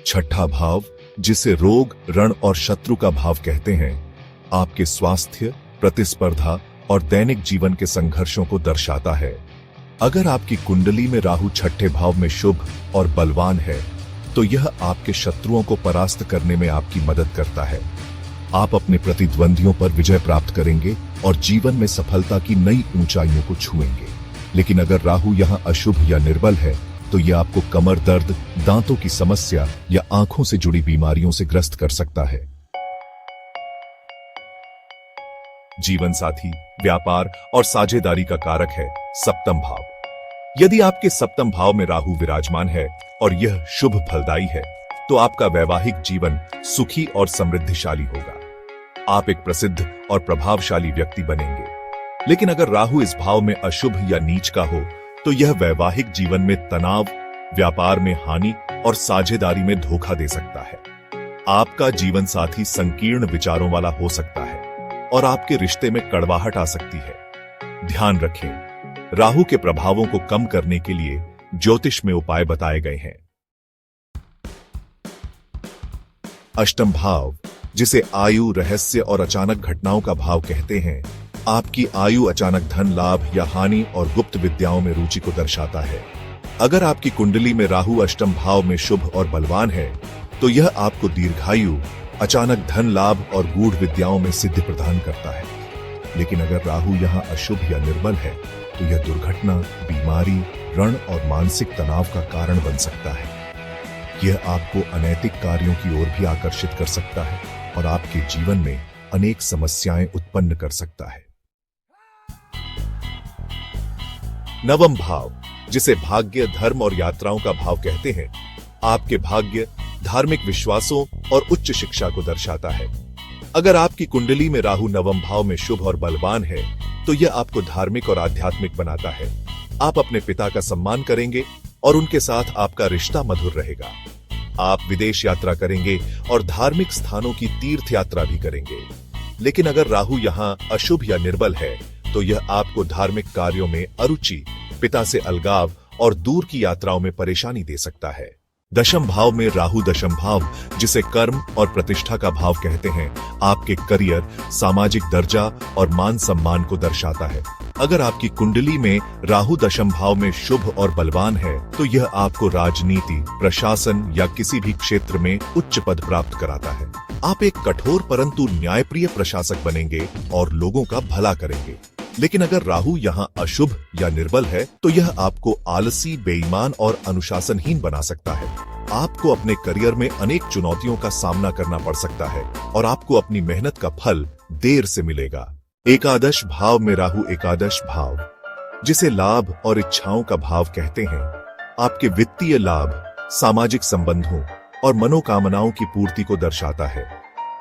छठा भाव, जिसे रोग, रण और शत्रु का भाव कहते हैं, आपके स्वास्थ्य, प्रतिस्पर्धा और दैनिक जीवन के संघर्षों को दर्शाता है। अगर आपकी कुंडली में राहु छठे भाव में शुभ और बलवान है तो यह आपके शत्रुओं को परास्त करने में आपकी मदद करता है। आप अपने प्रतिद्वंदियों पर विजय प्राप्त करेंगे और जीवन में सफलता की नई ऊंचाइयों को छुएंगे। लेकिन अगर राहु यहाँ अशुभ या निर्बल है तो यह आपको कमर दर्द, दांतों की समस्या या आंखों से जुड़ी बीमारियों से ग्रस्त कर सकता है। जीवन साथी, व्यापार और साझेदारी का कारक है सप्तम भाव। यदि आपके सप्तम भाव में राहु विराजमान है और यह शुभ फलदायी है तो आपका वैवाहिक जीवन सुखी और समृद्धिशाली होगा। आप एक प्रसिद्ध और प्रभावशाली व्यक्ति बनेंगे। लेकिन अगर राहु इस भाव में अशुभ या नीच का हो तो यह वैवाहिक जीवन में तनाव, व्यापार में हानि और साझेदारी में धोखा दे सकता है। आपका जीवन साथी संकीर्ण विचारों वाला हो सकता है और आपके रिश्ते में कड़वाहट आ सकती है। ध्यान रखें, राहु के प्रभावों को कम करने के लिए ज्योतिष में उपाय बताए गए हैं। अष्टम भाव, जिसे आयु, रहस्य और अचानक घटनाओं का भाव कहते हैं, आपकी आयु अचानक धन लाभ या हानि और गुप्त विद्याओं में रुचि को दर्शाता है। अगर आपकी कुंडली में राहु अष्टम भाव में शुभ और बलवान है तो यह आपको दीर्घायु, अचानक धन लाभ और गूढ़ विद्याओं में सिद्धि प्रदान करता है। लेकिन अगर राहु यहाँ अशुभ या निर्बल है तो यह दुर्घटना, बीमारी, ऋण और मानसिक तनाव का कारण बन सकता है। यह आपको अनैतिक कार्यों की ओर भी आकर्षित कर सकता है और आपके जीवन में अनेक समस्याएं उत्पन्न कर सकता है। नवम भाव, जिसे भाग्य, धर्म और यात्राओं का भाव कहते हैं, आपके भाग्य, धार्मिक विश्वासों और उच्च शिक्षा को दर्शाता है। अगर आपकी कुंडली में राहु नवम भाव में शुभ और बलवान है तो यह आपको धार्मिक और आध्यात्मिक बनाता है। आप अपने पिता का सम्मान करेंगे और उनके साथ आपका रिश्ता मधुर रहेगा। आप विदेश यात्रा करेंगे और धार्मिक स्थानों की तीर्थ यात्रा भी करेंगे। लेकिन अगर राहु यहाँ अशुभ या निर्बल है तो यह आपको धार्मिक कार्यों में अरुचि, पिता से अलगाव और दूर की यात्राओं में परेशानी दे सकता है। दशम भाव में राहु दशम भाव, जिसे कर्म और प्रतिष्ठा का भाव कहते हैं, आपके करियर, सामाजिक दर्जा और मान सम्मान को दर्शाता है। अगर आपकी कुंडली में राहु दशम भाव में शुभ और बलवान है तो यह आपको राजनीति, प्रशासन या किसी भी क्षेत्र में उच्च पद प्राप्त कराता है। आप एक कठोर परंतु न्यायप्रिय प्रशासक बनेंगे और लोगों का भला करेंगे। लेकिन अगर राहु यहाँ अशुभ या निर्बल है तो यह आपको आलसी, बेईमान और अनुशासनहीन बना सकता है। आपको अपने करियर में अनेक चुनौतियों का सामना करना पड़ सकता है और आपको अपनी मेहनत का फल देर से मिलेगा। एकादश भाव में राहु एकादश भाव, जिसे लाभ और इच्छाओं का भाव कहते हैं, आपके वित्तीय लाभ, सामाजिक संबंधों और मनोकामनाओं की पूर्ति को दर्शाता है।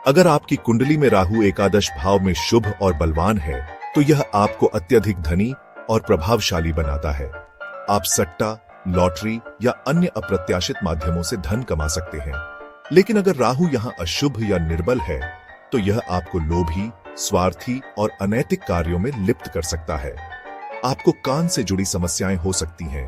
अगर आपकी कुंडली में राहु एकादश भाव में शुभ और बलवान है तो यह आपको अत्यधिक धनी और प्रभावशाली बनाता है। आप सट्टा, लॉटरी या अन्य अप्रत्याशित माध्यमों से धन कमा सकते हैं। लेकिन अगर राहु यहाँ अशुभ या निर्बल है तो यह आपको लोभी, स्वार्थी और अनैतिक कार्यों में लिप्त कर सकता है। आपको कान से जुड़ी समस्याएं हो सकती हैं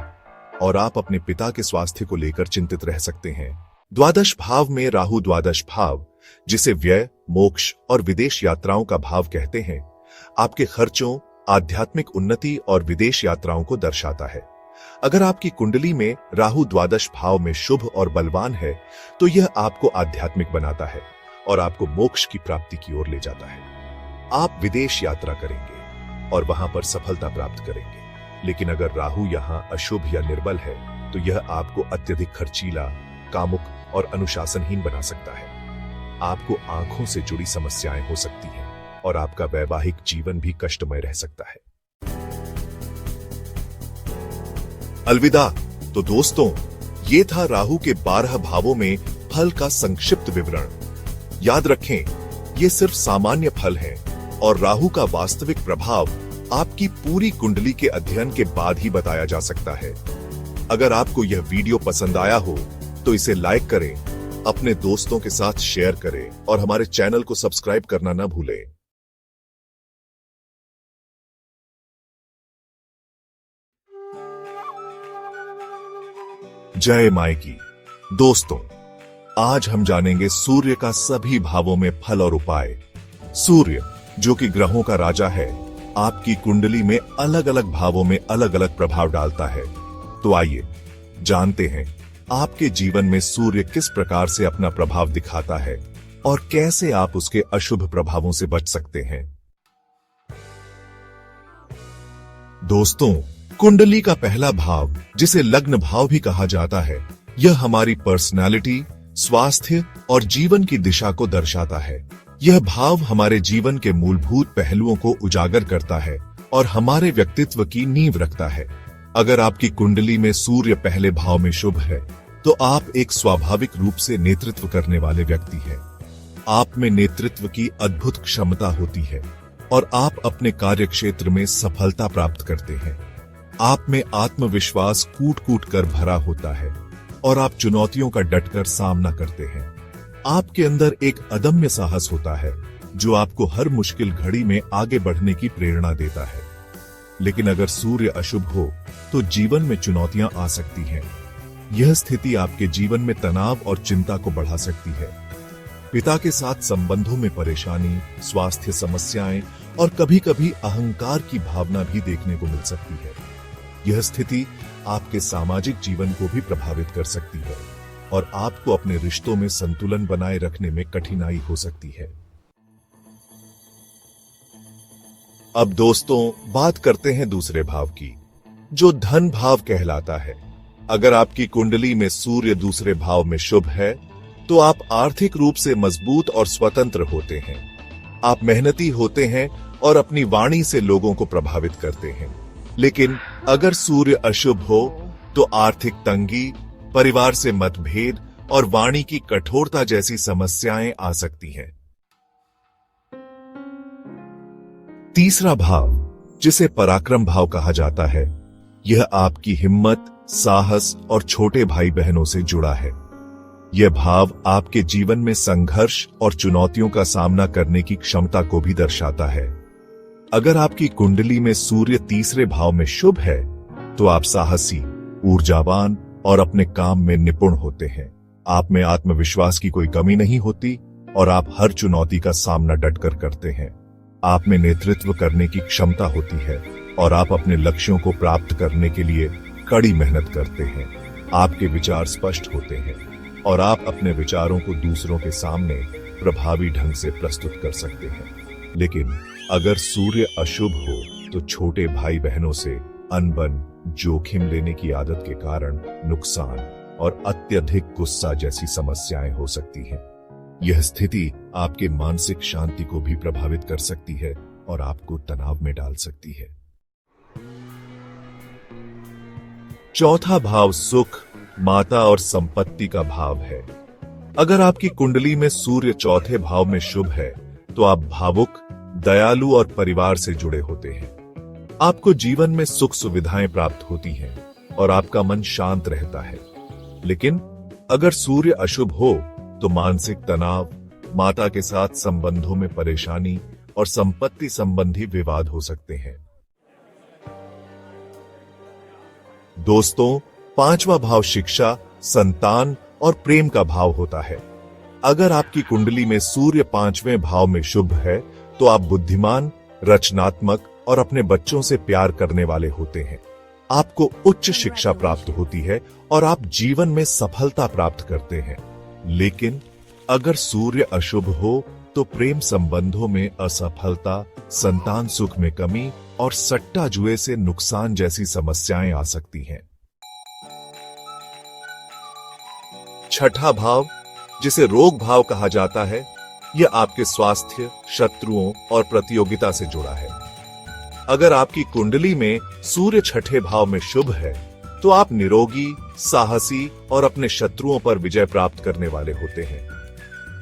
और आप अपने पिता के स्वास्थ्य को लेकर चिंतित रह सकते हैं। द्वादश भाव में राहु द्वादश भाव, जिसे व्यय, मोक्ष और विदेश यात्राओं का भाव कहते हैं, आपके खर्चों, आध्यात्मिक उन्नति और विदेश यात्राओं को दर्शाता है। अगर आपकी कुंडली में राहु द्वादश भाव में शुभ और बलवान है तो यह आपको आध्यात्मिक बनाता है और आपको मोक्ष की प्राप्ति की ओर ले जाता है। आप विदेश यात्रा करेंगे और वहां पर सफलता प्राप्त करेंगे। लेकिन अगर राहु यहाँ अशुभ या निर्बल है तो यह आपको अत्यधिक खर्चीला, कामुक और अनुशासनहीन बना सकता है। आपको आंखों से जुड़ी समस्याएं हो सकती हैं और आपका वैवाहिक जीवन भी कष्टमय रह सकता है। अलविदा। तो दोस्तों, ये था राहु के 12 भावों में फल का संक्षिप्त विवरण। याद रखें, ये सिर्फ सामान्य फल है और राहु का वास्तविक प्रभाव आपकी पूरी कुंडली के अध्ययन के बाद ही बताया जा सकता है। अगर आपको यह वीडियो पसंद आया हो तो इसे लाइक करें, अपने दोस्तों के साथ शेयर करें और हमारे चैनल को सब्सक्राइब करना न भूलें। जय मायकी। दोस्तों, आज हम जानेंगे सूर्य का सभी भावों में फल और उपाय। सूर्य, जो कि ग्रहों का राजा है, आपकी कुंडली में अलग अलग भावों में अलग अलग प्रभाव डालता है। तो आइए जानते हैं आपके जीवन में सूर्य किस प्रकार से अपना प्रभाव दिखाता है और कैसे आप उसके अशुभ प्रभावों से बच सकते हैं। दोस्तों, कुंडली का पहला भाव, जिसे लग्न भाव भी कहा जाता है, यह हमारी पर्सनालिटी, स्वास्थ्य और जीवन की दिशा को दर्शाता है। यह भाव हमारे जीवन के मूलभूत पहलुओं को उजागर करता है और हमारे व्यक्तित्व की नींव रखता है। अगर आपकी कुंडली में सूर्य पहले भाव में शुभ है, तो आप एक स्वाभाविक रूप से नेतृत्व करने वाले व्यक्ति हैं। आप में नेतृत्व की अद्भुत क्षमता होती है और आप अपने कार्य क्षेत्र में सफलता प्राप्त करते हैं। आप में आत्मविश्वास कूट कूट कर भरा होता है और आप चुनौतियों का डटकर सामना करते हैं। आपके अंदर एक अदम्य साहस होता है जो आपको हर मुश्किल घड़ी में आगे बढ़ने की प्रेरणा देता है। लेकिन अगर सूर्य अशुभ हो तो जीवन में चुनौतियां आ सकती हैं। यह स्थिति आपके जीवन में तनाव और चिंता को बढ़ा सकती है। पिता के साथ संबंधों में परेशानी, स्वास्थ्य समस्याएं और कभी-कभी अहंकार की भावना भी देखने को मिल सकती है। यह स्थिति आपके सामाजिक जीवन को भी प्रभावित कर सकती है और आपको अपने रिश्तों में संतुलन बनाए रखने में कठिनाई हो सकती है। अब दोस्तों, बात करते हैं दूसरे भाव की, जो धन भाव कहलाता है। अगर आपकी कुंडली में सूर्य दूसरे भाव में शुभ है, तो आप आर्थिक रूप से मजबूत और स्वतंत्र होते हैं। आप मेहनती होते हैं और अपनी वाणी से लोगों को प्रभावित करते हैं। लेकिन अगर सूर्य अशुभ हो तो आर्थिक तंगी, परिवार से मतभेद और वाणी की कठोरता जैसी समस्याएं आ सकती हैं। तीसरा भाव, जिसे पराक्रम भाव कहा जाता है, यह आपकी हिम्मत, साहस और छोटे भाई बहनों से जुड़ा है। यह भाव आपके जीवन में संघर्ष और चुनौतियों का सामना करने की क्षमता को भी दर्शाता है। अगर आपकी कुंडली में सूर्य तीसरे भाव में शुभ है, तो आप साहसी, ऊर्जावान और अपने काम में निपुण होते हैं। आप में आत्मविश्वास की कोई कमी नहीं होती और आप हर चुनौती का सामना डटकर करते हैं। आप में नेतृत्व करने की क्षमता होती है और आप अपने लक्ष्यों को प्राप्त करने के लिए कड़ी मेहनत करते हैं। आपके विचार स्पष्ट होते हैं और आप अपने विचारों को दूसरों के सामने प्रभावी ढंग से प्रस्तुत कर सकते हैं। लेकिन अगर सूर्य अशुभ हो तो छोटे भाई बहनों से अनबन, जोखिम लेने की आदत के कारण नुकसान और अत्यधिक गुस्सा जैसी समस्याएं हो सकती हैं। यह स्थिति आपके मानसिक शांति को भी प्रभावित कर सकती है और आपको तनाव में डाल सकती है। चौथा भाव सुख, माता और संपत्ति का भाव है। अगर आपकी कुंडली में सूर्य चौथे भाव में शुभ है, तो आप भावुक, दयालु और परिवार से जुड़े होते हैं। आपको जीवन में सुख सुविधाएं प्राप्त होती हैं और आपका मन शांत रहता है। लेकिन अगर सूर्य अशुभ हो तो मानसिक तनाव, माता के साथ संबंधों में परेशानी और संपत्ति संबंधी विवाद हो सकते हैं। दोस्तों, पांचवा भाव शिक्षा, संतान और प्रेम का भाव होता है। अगर आपकी कुंडली में सूर्य पांचवें भाव में शुभ है, तो आप बुद्धिमान, रचनात्मक और अपने बच्चों से प्यार करने वाले होते हैं। आपको उच्च शिक्षा प्राप्त होती है और आप जीवन में सफलता प्राप्त करते हैं। लेकिन अगर सूर्य अशुभ हो तो प्रेम संबंधों में असफलता, संतान सुख में कमी और सट्टा जुए से नुकसान जैसी समस्याएं आ सकती हैं। छठा भाव जिसे रोग भाव कहा जाता है, यह आपके स्वास्थ्य, शत्रुओं और प्रतियोगिता से जुड़ा है। अगर आपकी कुंडली में सूर्य छठे भाव में शुभ है, तो आप निरोगी, साहसी और अपने शत्रुओं पर विजय प्राप्त करने वाले होते हैं।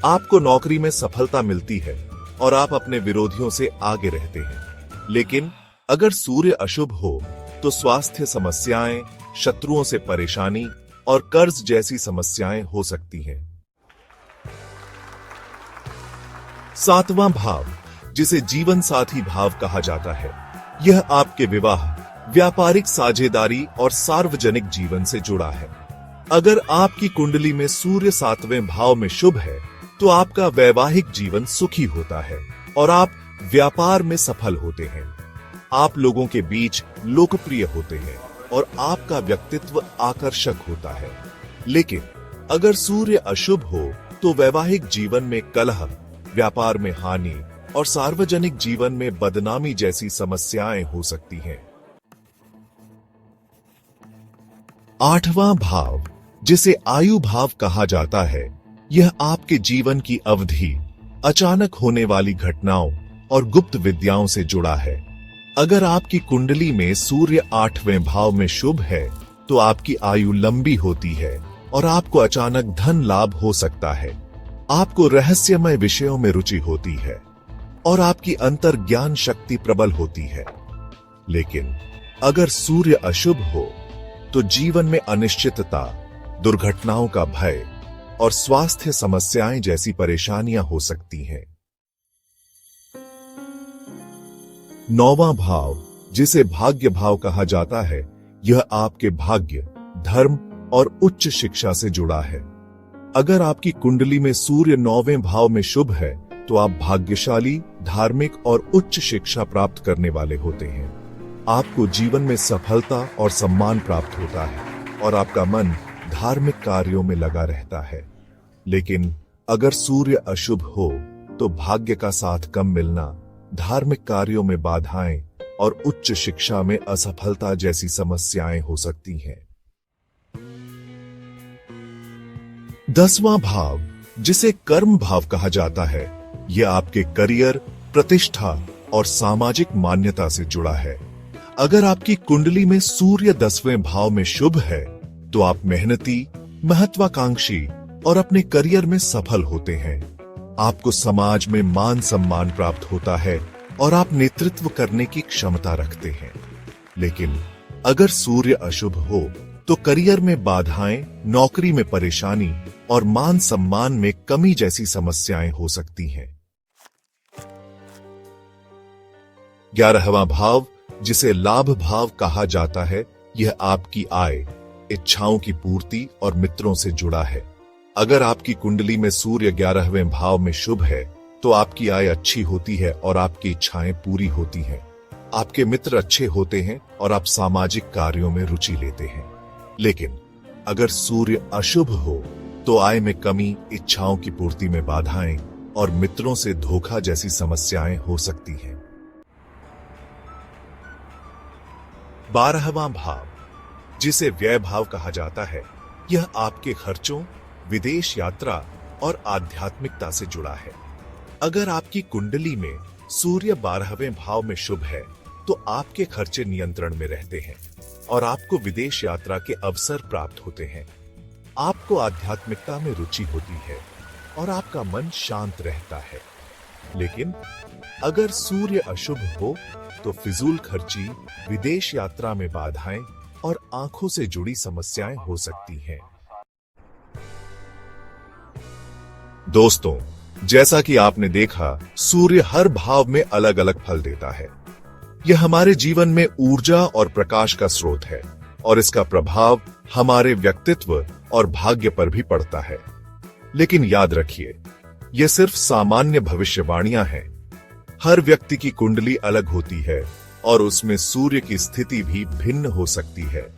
आपको नौकरी में सफलता मिलती है और आप अपने विरोधियों से आगे रहते हैं। लेकिन अगर सूर्य अशुभ हो, तो स्वास्थ्य समस्याएं, शत्रुओं से परेशानी और कर्ज जैसी समस्याएं हो सकती हैं। सातवां भाव, जिसे जीवन साथी भाव कहा जाता है, यह आपके विवाह, व्यापारिक साझेदारी और सार्वजनिक जीवन से जुड़ा है। अगर आपकी कुंडली में सूर्य सातवें भाव में शुभ है, तो आपका वैवाहिक जीवन सुखी होता है और आप व्यापार में सफल होते हैं। आप लोगों के बीच लोकप्रिय होते हैं और आपका व्यक्तित्व आकर्षक होता है। लेकिन अगर सूर्य अशुभ हो, तो वैवाहिक जीवन में कलह, व्यापार में हानि और सार्वजनिक जीवन में बदनामी जैसी समस्याएं हो सकती हैं। आठवां भाव, जिसे आयु भाव कहा जाता है, यह आपके जीवन की अवधि, अचानक होने वाली घटनाओं और गुप्त विद्याओं से जुड़ा है। अगर आपकी कुंडली में सूर्य आठवें भाव में शुभ है, तो आपकी आयु लंबी होती है और आपको अचानक धन लाभ हो सकता है। आपको रहस्यमय विषयों में रुचि होती है और आपकी अंतर ज्ञान शक्ति प्रबल होती है। लेकिन अगर सूर्य अशुभ हो, तो जीवन में अनिश्चितता, दुर्घटनाओं का भय और स्वास्थ्य समस्याएं जैसी परेशानियां हो सकती हैं। नौवां भाव, जिसे भाग्य भाव कहा जाता है, यह आपके भाग्य, धर्म और उच्च शिक्षा से जुड़ा है। अगर आपकी कुंडली में सूर्य नौवें भाव में शुभ है, तो आप भाग्यशाली, धार्मिक और उच्च शिक्षा प्राप्त करने वाले होते हैं। आपको जीवन में सफलता और सम्मान प्राप्त होता है और आपका मन धार्मिक कार्यों में लगा रहता है। लेकिन अगर सूर्य अशुभ हो, तो भाग्य का साथ कम मिलना, धार्मिक कार्यों में बाधाएं और उच्च शिक्षा में असफलता जैसी समस्याएं हो सकती हैं। 10वां भाव, जिसे कर्म भाव कहा जाता है, यह आपके करियर, प्रतिष्ठा और सामाजिक मान्यता से जुड़ा है। अगर आपकी कुंडली में सूर्य 10वें भाव में शुभ है, तो आप मेहनती, महत्वाकांक्षी और अपने करियर में सफल होते हैं। आपको समाज में मान सम्मान प्राप्त होता है और आप नेतृत्व करने की क्षमता रखते हैं। लेकिन अगर सूर्य अशुभ हो, तो करियर में बाधाएं, नौकरी में परेशानी और मान सम्मान में कमी जैसी समस्याएं हो सकती हैं। 11वां भाव, जिसे लाभ भाव कहा जाता है, यह आपकी आय, इच्छाओं की पूर्ति और मित्रों से जुड़ा है। अगर आपकी कुंडली में सूर्य 11वें भाव में शुभ है, तो आपकी आय अच्छी होती है और आपकी इच्छाएं पूरी होती हैं। आपके मित्र अच्छे होते हैं और आप सामाजिक कार्यों में रुचि लेते हैं। लेकिन अगर सूर्य अशुभ हो, तो आय में कमी, इच्छाओं की पूर्ति में बाधाएं और मित्रों से धोखा जैसी समस्याएं हो सकती हैं। 12वां भाव, जिसे व्यय भाव कहा जाता है, यह आपके खर्चों, विदेश यात्रा और आध्यात्मिकता से जुड़ा है। अगर आपकी कुंडली में सूर्य 12वें भाव में शुभ है, तो आपके खर्चे नियंत्रण में रहते हैं और आपको विदेश यात्रा के अवसर प्राप्त होते हैं। आपको आध्यात्मिकता में रुचि होती है और आपका मन शांत रहता है। लेकिन अगर सूर्य अशुभ हो, तो फिजूल खर्ची, विदेश यात्रा में बाधाएं और आंखों से जुड़ी समस्याएं हो सकती हैं। दोस्तों, जैसा कि आपने देखा, सूर्य हर भाव में अलग अलग फल देता है। यह हमारे जीवन में ऊर्जा और प्रकाश का स्रोत है और इसका प्रभाव हमारे व्यक्तित्व और भाग्य पर भी पड़ता है। लेकिन याद रखिए, यह सिर्फ सामान्य भविष्यवाणियां हैं। हर व्यक्ति की कुंडली अलग होती है और उसमें सूर्य की स्थिति भी भिन्न हो सकती है।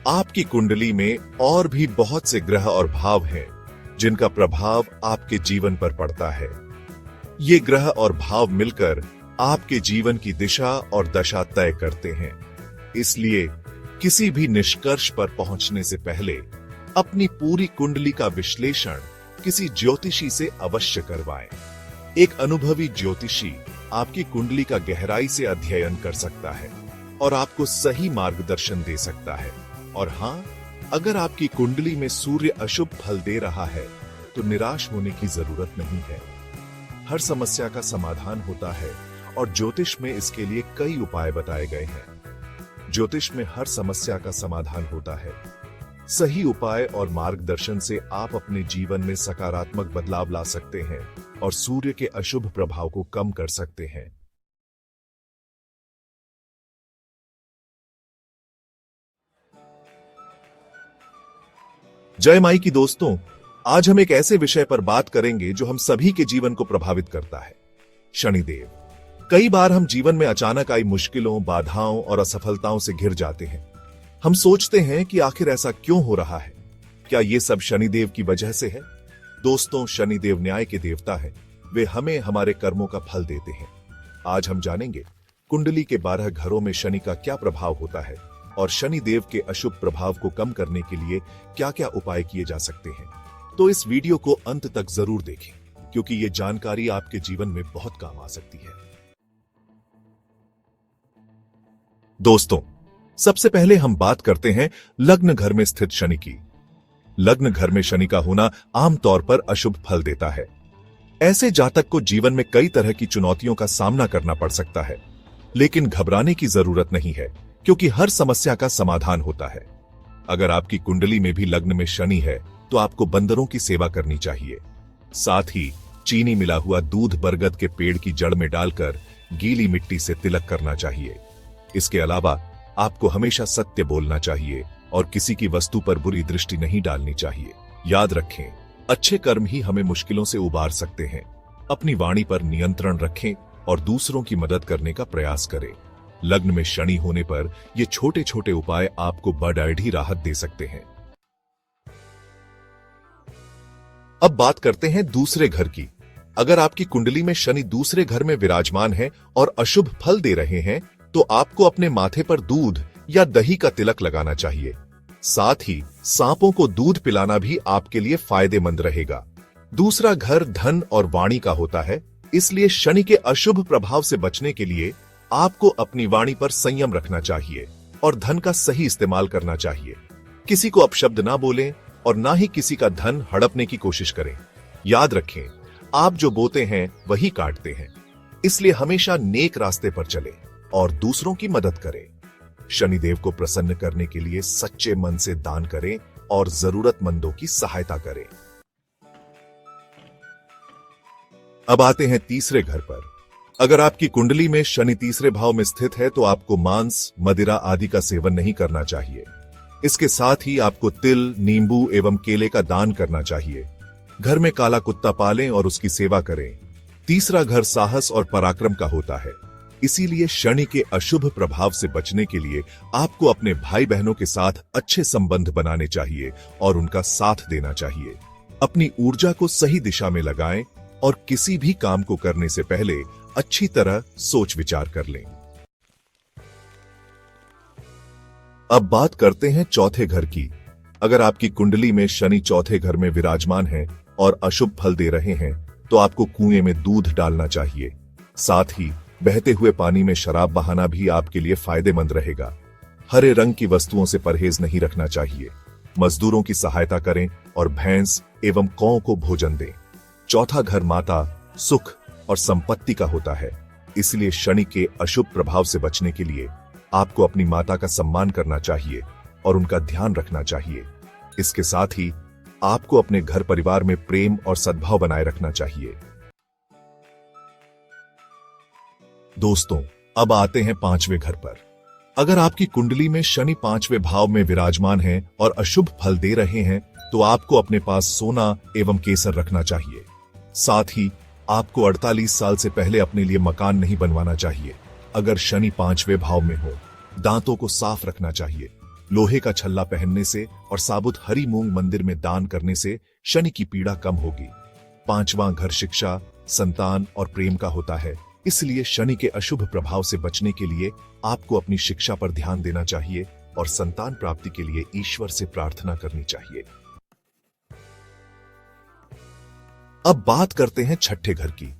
आपकी कुंडली में और भी बहुत से ग्रह और भाव हैं, जिनका प्रभाव आपके जीवन पर पड़ता है। ये ग्रह और भाव मिलकर आपके जीवन की दिशा और दशा तय करते हैं। इसलिए किसी भी निष्कर्ष पर पहुंचने से पहले अपनी पूरी कुंडली का विश्लेषण किसी ज्योतिषी से अवश्य करवाएं। एक अनुभवी ज्योतिषी आपकी कुंडली का गहराई से अध्ययन कर सकता है और आपको सही मार्गदर्शन दे सकता है। और हाँ, अगर आपकी कुंडली में सूर्य अशुभ फल दे रहा है तो निराश होने की जरूरत नहीं है। हर समस्या का समाधान होता है और ज्योतिष में इसके लिए कई उपाय बताए गए हैं। ज्योतिष में हर समस्या का समाधान होता है। सही उपाय और मार्गदर्शन से आप अपने जीवन में सकारात्मक बदलाव ला सकते हैं और सूर्य के अशुभ प्रभाव को कम कर सकते हैं। जय माई की दोस्तों, आज हम एक ऐसे विषय पर बात करेंगे जो हम सभी के जीवन को प्रभावित करता है, शनिदेव। कई बार हम जीवन में अचानक आई मुश्किलों, बाधाओं और असफलताओं से घिर जाते हैं। हम सोचते हैं कि आखिर ऐसा क्यों हो रहा है? क्या ये सब शनिदेव की वजह से है? दोस्तों, शनिदेव न्याय के देवता हैं। वे हमें हमारे कर्मों का फल देते हैं। आज हम जानेंगे कुंडली के 12 घरों में शनि का क्या प्रभाव होता है और शनिदेव के अशुभ प्रभाव को कम करने के लिए क्या क्या उपाय किए जा सकते हैं। तो इस वीडियो को अंत तक जरूर देखें, क्योंकि ये जानकारी आपके जीवन में बहुत काम आ सकती है। दोस्तों, सबसे पहले हम बात करते हैं लग्न घर में स्थित शनि की। लग्न घर में शनि का होना आमतौर पर अशुभ फल देता है। ऐसे जातक को जीवन में कई तरह की चुनौतियों का सामना करना पड़ सकता है, लेकिन घबराने की जरूरत नहीं है, क्योंकि हर समस्या का समाधान होता है। अगर आपकी कुंडली में भी लग्न में शनि है तो आपको बंदरों की सेवा करनी चाहिए। साथ ही चीनी मिला हुआ दूध बरगद के पेड़ की जड़ में डालकर गीली मिट्टी से तिलक करना चाहिए। इसके अलावा आपको हमेशा सत्य बोलना चाहिए और किसी की वस्तु पर बुरी दृष्टि नहीं डालनी चाहिए। याद रखें, अच्छे कर्म ही हमें मुश्किलों से उबार सकते हैं। अपनी वाणी पर नियंत्रण रखें और दूसरों की मदद करने का प्रयास करें। लग्न में शनि होने पर ये छोटे छोटे उपाय आपको बड़ी राहत दे सकते हैं। अब बात करते हैं दूसरे घर की। अगर आपकी कुंडली में शनि दूसरे घर में विराजमान है और अशुभ फल दे रहे हैं तो आपको अपने माथे पर दूध या दही का तिलक लगाना चाहिए। साथ ही सांपों को दूध पिलाना भी आपके लिए फायदेमंद रहेगा। दूसरा घर धन और वाणी का होता है, इसलिए शनि के अशुभ प्रभाव से बचने के लिए आपको अपनी वाणी पर संयम रखना चाहिए और धन का सही इस्तेमाल करना चाहिए। किसी को अपशब्द ना बोलें और ना ही किसी का धन हड़पने की कोशिश करें। याद रखें, आप जो बोते हैं वही काटते हैं, इसलिए हमेशा नेक रास्ते पर चलें और दूसरों की मदद करें। शनिदेव को प्रसन्न करने के लिए सच्चे मन से दान करें और जरूरतमंदों की सहायता करें। अब आते हैं तीसरे घर पर। अगर आपकी कुंडली में शनि तीसरे भाव में स्थित है तो आपको मांस, मदिरा आदि का सेवन नहीं करना चाहिए। इसके साथ ही आपको तिल, नींबू एवं केले का दान करना चाहिए। घर में काला कुत्ता पालें और उसकी सेवा करें। तीसरा घर साहस और पराक्रम का होता है, इसीलिए शनि के अशुभ प्रभाव से बचने के लिए आपको अपने भाई बहनों के साथ अच्छे संबंध बनाने चाहिए और उनका साथ देना चाहिए। अपनी ऊर्जा को सही दिशा में लगाएं और किसी भी काम को करने से पहले अच्छी तरह सोच विचार कर लें। अब बात करते हैं चौथे घर की। अगर आपकी कुंडली में शनि चौथे घर में विराजमान है और अशुभ फल दे रहे हैं तो आपको कुएं में दूध डालना चाहिए। साथ ही बहते हुए पानी में शराब बहाना भी आपके लिए फायदेमंद रहेगा। हरे रंग की वस्तुओं से परहेज नहीं रखना चाहिए। मजदूरों की सहायता करें और भैंस एवं कौ को भोजन दें। चौथा घर माता, सुख और संपत्ति का होता है, इसलिए शनि के अशुभ प्रभाव से बचने के लिए आपको अपनी माता का सम्मान करना चाहिए और उनका ध्यान रखना चाहिए। इसके साथ ही आपको अपने घर परिवार में प्रेम और सद्भाव बनाए रखना चाहिए। दोस्तों, अब आते हैं पांचवें घर पर। अगर आपकी कुंडली में शनि पांचवें भाव में विराजमान है और अशुभ फल दे रहे हैं तो आपको अपने पास सोना एवं केसर रखना चाहिए। साथ ही आपको 48 साल से पहले अपने लिए मकान नहीं बनवाना चाहिए। अगर शनि पांचवें भाव में हो, दांतों को साफ रखना चाहिए। लोहे का छल्ला पहनने से और साबुत हरी मूंग मंदिर में दान करने से शनि की पीड़ा कम होगी। पांचवां घर शिक्षा, संतान और प्रेम का होता है, इसलिए शनि के अशुभ प्रभाव से बचने के लिए आपको अपनी शिक्षा पर ध्यान देना चाहिए और संतान प्राप्ति के लिए ईश्वर से प्रार्थना करनी चाहिए। अब बात करते हैं छठे घर की।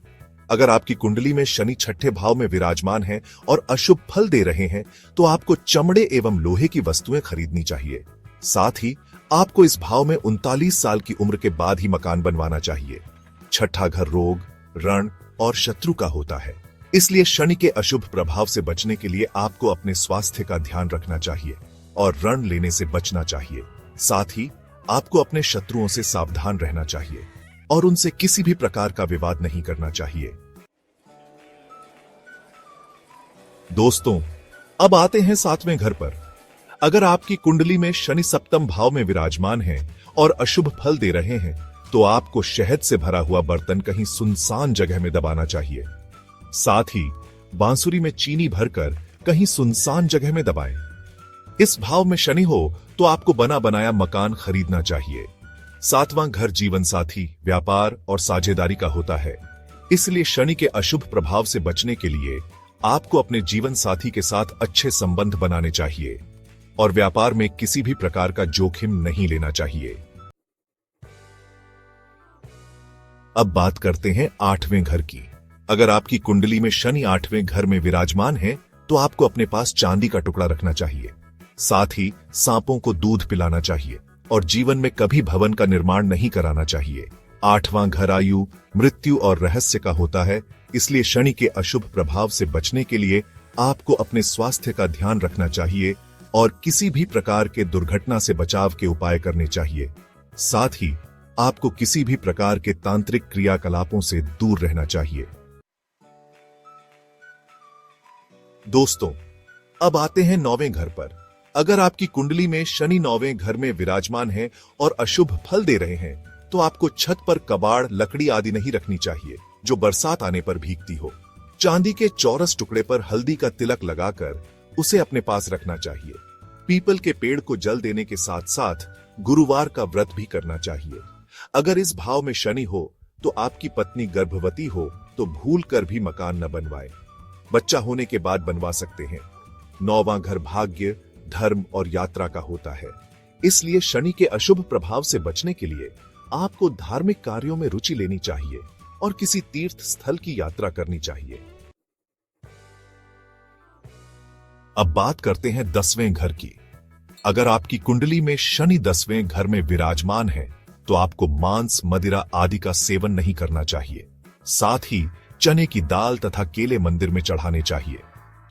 अगर आपकी कुंडली में शनि छठे भाव में विराजमान है और अशुभ फल दे रहे हैं, तो आपको चमड़े एवं लोहे की वस्तुएं खरीदनी चाहिए। साथ ही आपको इस भाव में 39 साल की उम्र के बाद ही मकान बनवाना चाहिए। छठा घर रोग, ऋण और शत्रु का होता है, इसलिए शनि के अशुभ प्रभाव से बचने के लिए आपको अपने स्वास्थ्य का ध्यान रखना चाहिए और ऋण लेने से बचना चाहिए। साथ ही आपको अपने शत्रुओं से सावधान रहना चाहिए और उनसे किसी भी प्रकार का विवाद नहीं करना चाहिए। दोस्तों, अब आते हैं सातवें घर पर। अगर आपकी कुंडली में शनि सप्तम भाव में विराजमान है और अशुभ फल दे रहे हैं, तो आपको शहद से भरा हुआ बर्तन कहीं सुनसान जगह में दबाना चाहिए। साथ ही बांसुरी में चीनी भरकर कहीं सुनसान जगह में दबाएं। इस भाव में शनि हो तो आपको बना बनाया मकान खरीदना चाहिए। सातवां घर जीवन साथी, व्यापार और साझेदारी का होता है, इसलिए शनि के अशुभ प्रभाव से बचने के लिए आपको अपने जीवन साथी के साथ अच्छे संबंध बनाने चाहिए और व्यापार में किसी भी प्रकार का जोखिम नहीं लेना चाहिए। अब बात करते हैं आठवें घर की। अगर आपकी कुंडली में शनि आठवें घर में विराजमान है, तो आपको अपने पास चांदी का टुकड़ा रखना चाहिए। साथ ही सांपों को दूध पिलाना चाहिए और जीवन में कभी भवन का निर्माण नहीं कराना चाहिए। आठवां घर आयु, मृत्यु और रहस्य का होता है, इसलिए शनि के अशुभ प्रभाव से बचने के लिए आपको अपने स्वास्थ्य का ध्यान रखना चाहिए और किसी भी प्रकार के दुर्घटना से बचाव के उपाय करने चाहिए। साथ ही आपको किसी भी प्रकार के तांत्रिक क्रियाकलापों से दूर रहना चाहिए। दोस्तों, अब आते हैं नौवें घर पर। अगर आपकी कुंडली में शनि नौवें घर में विराजमान है और अशुभ फल दे रहे हैं, तो आपको छत पर कबाड़, लकड़ी आदि नहीं रखनी चाहिए जो बरसात आने पर भीगती हो। चांदी के चौरस टुकड़े पर हल्दी का तिलक लगाकर उसे अपने पास रखना चाहिए। पीपल के पेड़ को जल देने के साथ साथ गुरुवार का व्रत भी करना चाहिए। अगर इस भाव में शनि हो तो आपकी पत्नी गर्भवती हो तो भूल कर भी मकान न बनवाए, बच्चा होने के बाद बनवा सकते हैं। नौवां घर भाग्य, धर्म और यात्रा का होता है, इसलिए शनि के अशुभ प्रभाव से बचने के लिए आपको धार्मिक कार्यों में रुचि लेनी चाहिए और किसी तीर्थ स्थल की यात्रा करनी चाहिए। अब बात करते हैं 10वें घर की। अगर आपकी कुंडली में शनि 10वें घर में विराजमान है, तो आपको मांस, मदिरा आदि का सेवन नहीं करना चाहिए। साथ ही चने की दाल तथा केले मंदिर में चढ़ाने चाहिए।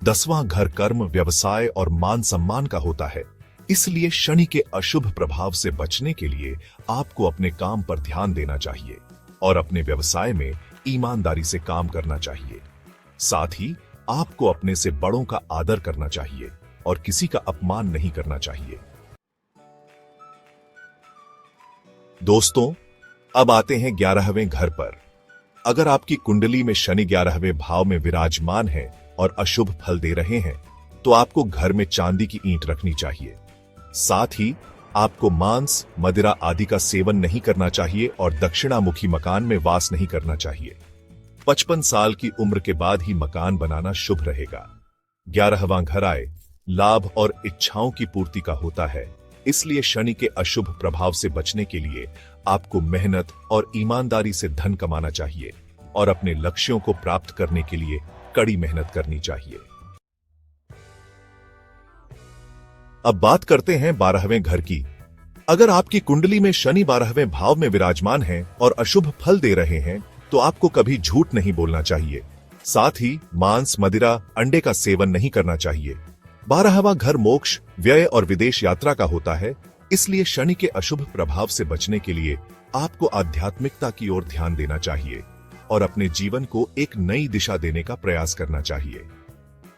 10वां घर कर्म, व्यवसाय और मान सम्मान का होता है, इसलिए शनि के अशुभ प्रभाव से बचने के लिए आपको अपने काम पर ध्यान देना चाहिए और अपने व्यवसाय में ईमानदारी से काम करना चाहिए। साथ ही आपको अपने से बड़ों का आदर करना चाहिए और किसी का अपमान नहीं करना चाहिए। दोस्तों, अब आते हैं 11वें घर पर। अगर आपकी कुंडली में शनि 11वें भाव में विराजमान है और अशुभ फल दे रहे हैं, तो आपको घर में चांदी की ईंट रखनी चाहिए। साथ ही आपको मांस, मदिरा आदि का सेवन नहीं करना चाहिए और दक्षिणामुखी मकान में वास नहीं करना चाहिए। 55 साल की उम्र के बाद ही मकान बनाना शुभ रहेगा। 11वां घर आए, लाभ और इच्छाओं की पूर्ति का होता है, इसलिए शनि के अशुभ प्रभाव से बचने के लिए आपको मेहनत और ईमानदारी से धन कमाना चाहिए और अपने लक्ष्यों को प्राप्त करने के लिए कड़ी मेहनत करनी चाहिए। अब बात करते हैं 12वें घर की। अगर आपकी कुंडली में शनि 12वें भाव में विराजमान है और अशुभ फल दे रहे हैं, तो आपको कभी झूठ नहीं बोलना चाहिए। साथ ही मांस, मदिरा, अंडे का सेवन नहीं करना चाहिए। 12वां घर मोक्ष, व्यय और विदेश यात्रा का होता है, इसलिए शनि के अशुभ प्रभाव से बचने के लिए आपको आध्यात्मिकता की ओर ध्यान देना चाहिए और अपने जीवन को एक नई दिशा देने का प्रयास करना चाहिए।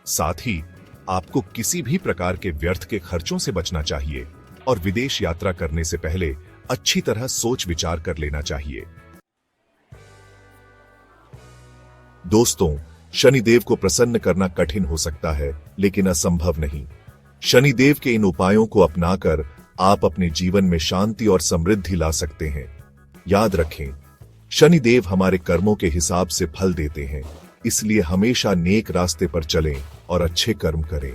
साथ ही आपको किसी भी प्रकार के व्यर्थ के खर्चों से बचना चाहिए और विदेश यात्रा करने से पहले अच्छी तरह सोच विचार कर लेना चाहिए। दोस्तों, शनिदेव को प्रसन्न करना कठिन हो सकता है, लेकिन असंभव नहीं। शनिदेव के इन उपायों को अपनाकर आप अपने जीवन में शांति और समृद्धि ला सकते हैं। याद रखें, शनिदेव हमारे कर्मों के हिसाब से फल देते हैं, इसलिए हमेशा नेक रास्ते पर चलें और अच्छे कर्म करें।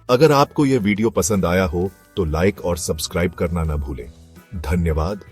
अगर आपको यह वीडियो पसंद आया हो तो लाइक और सब्सक्राइब करना न भूलें। धन्यवाद।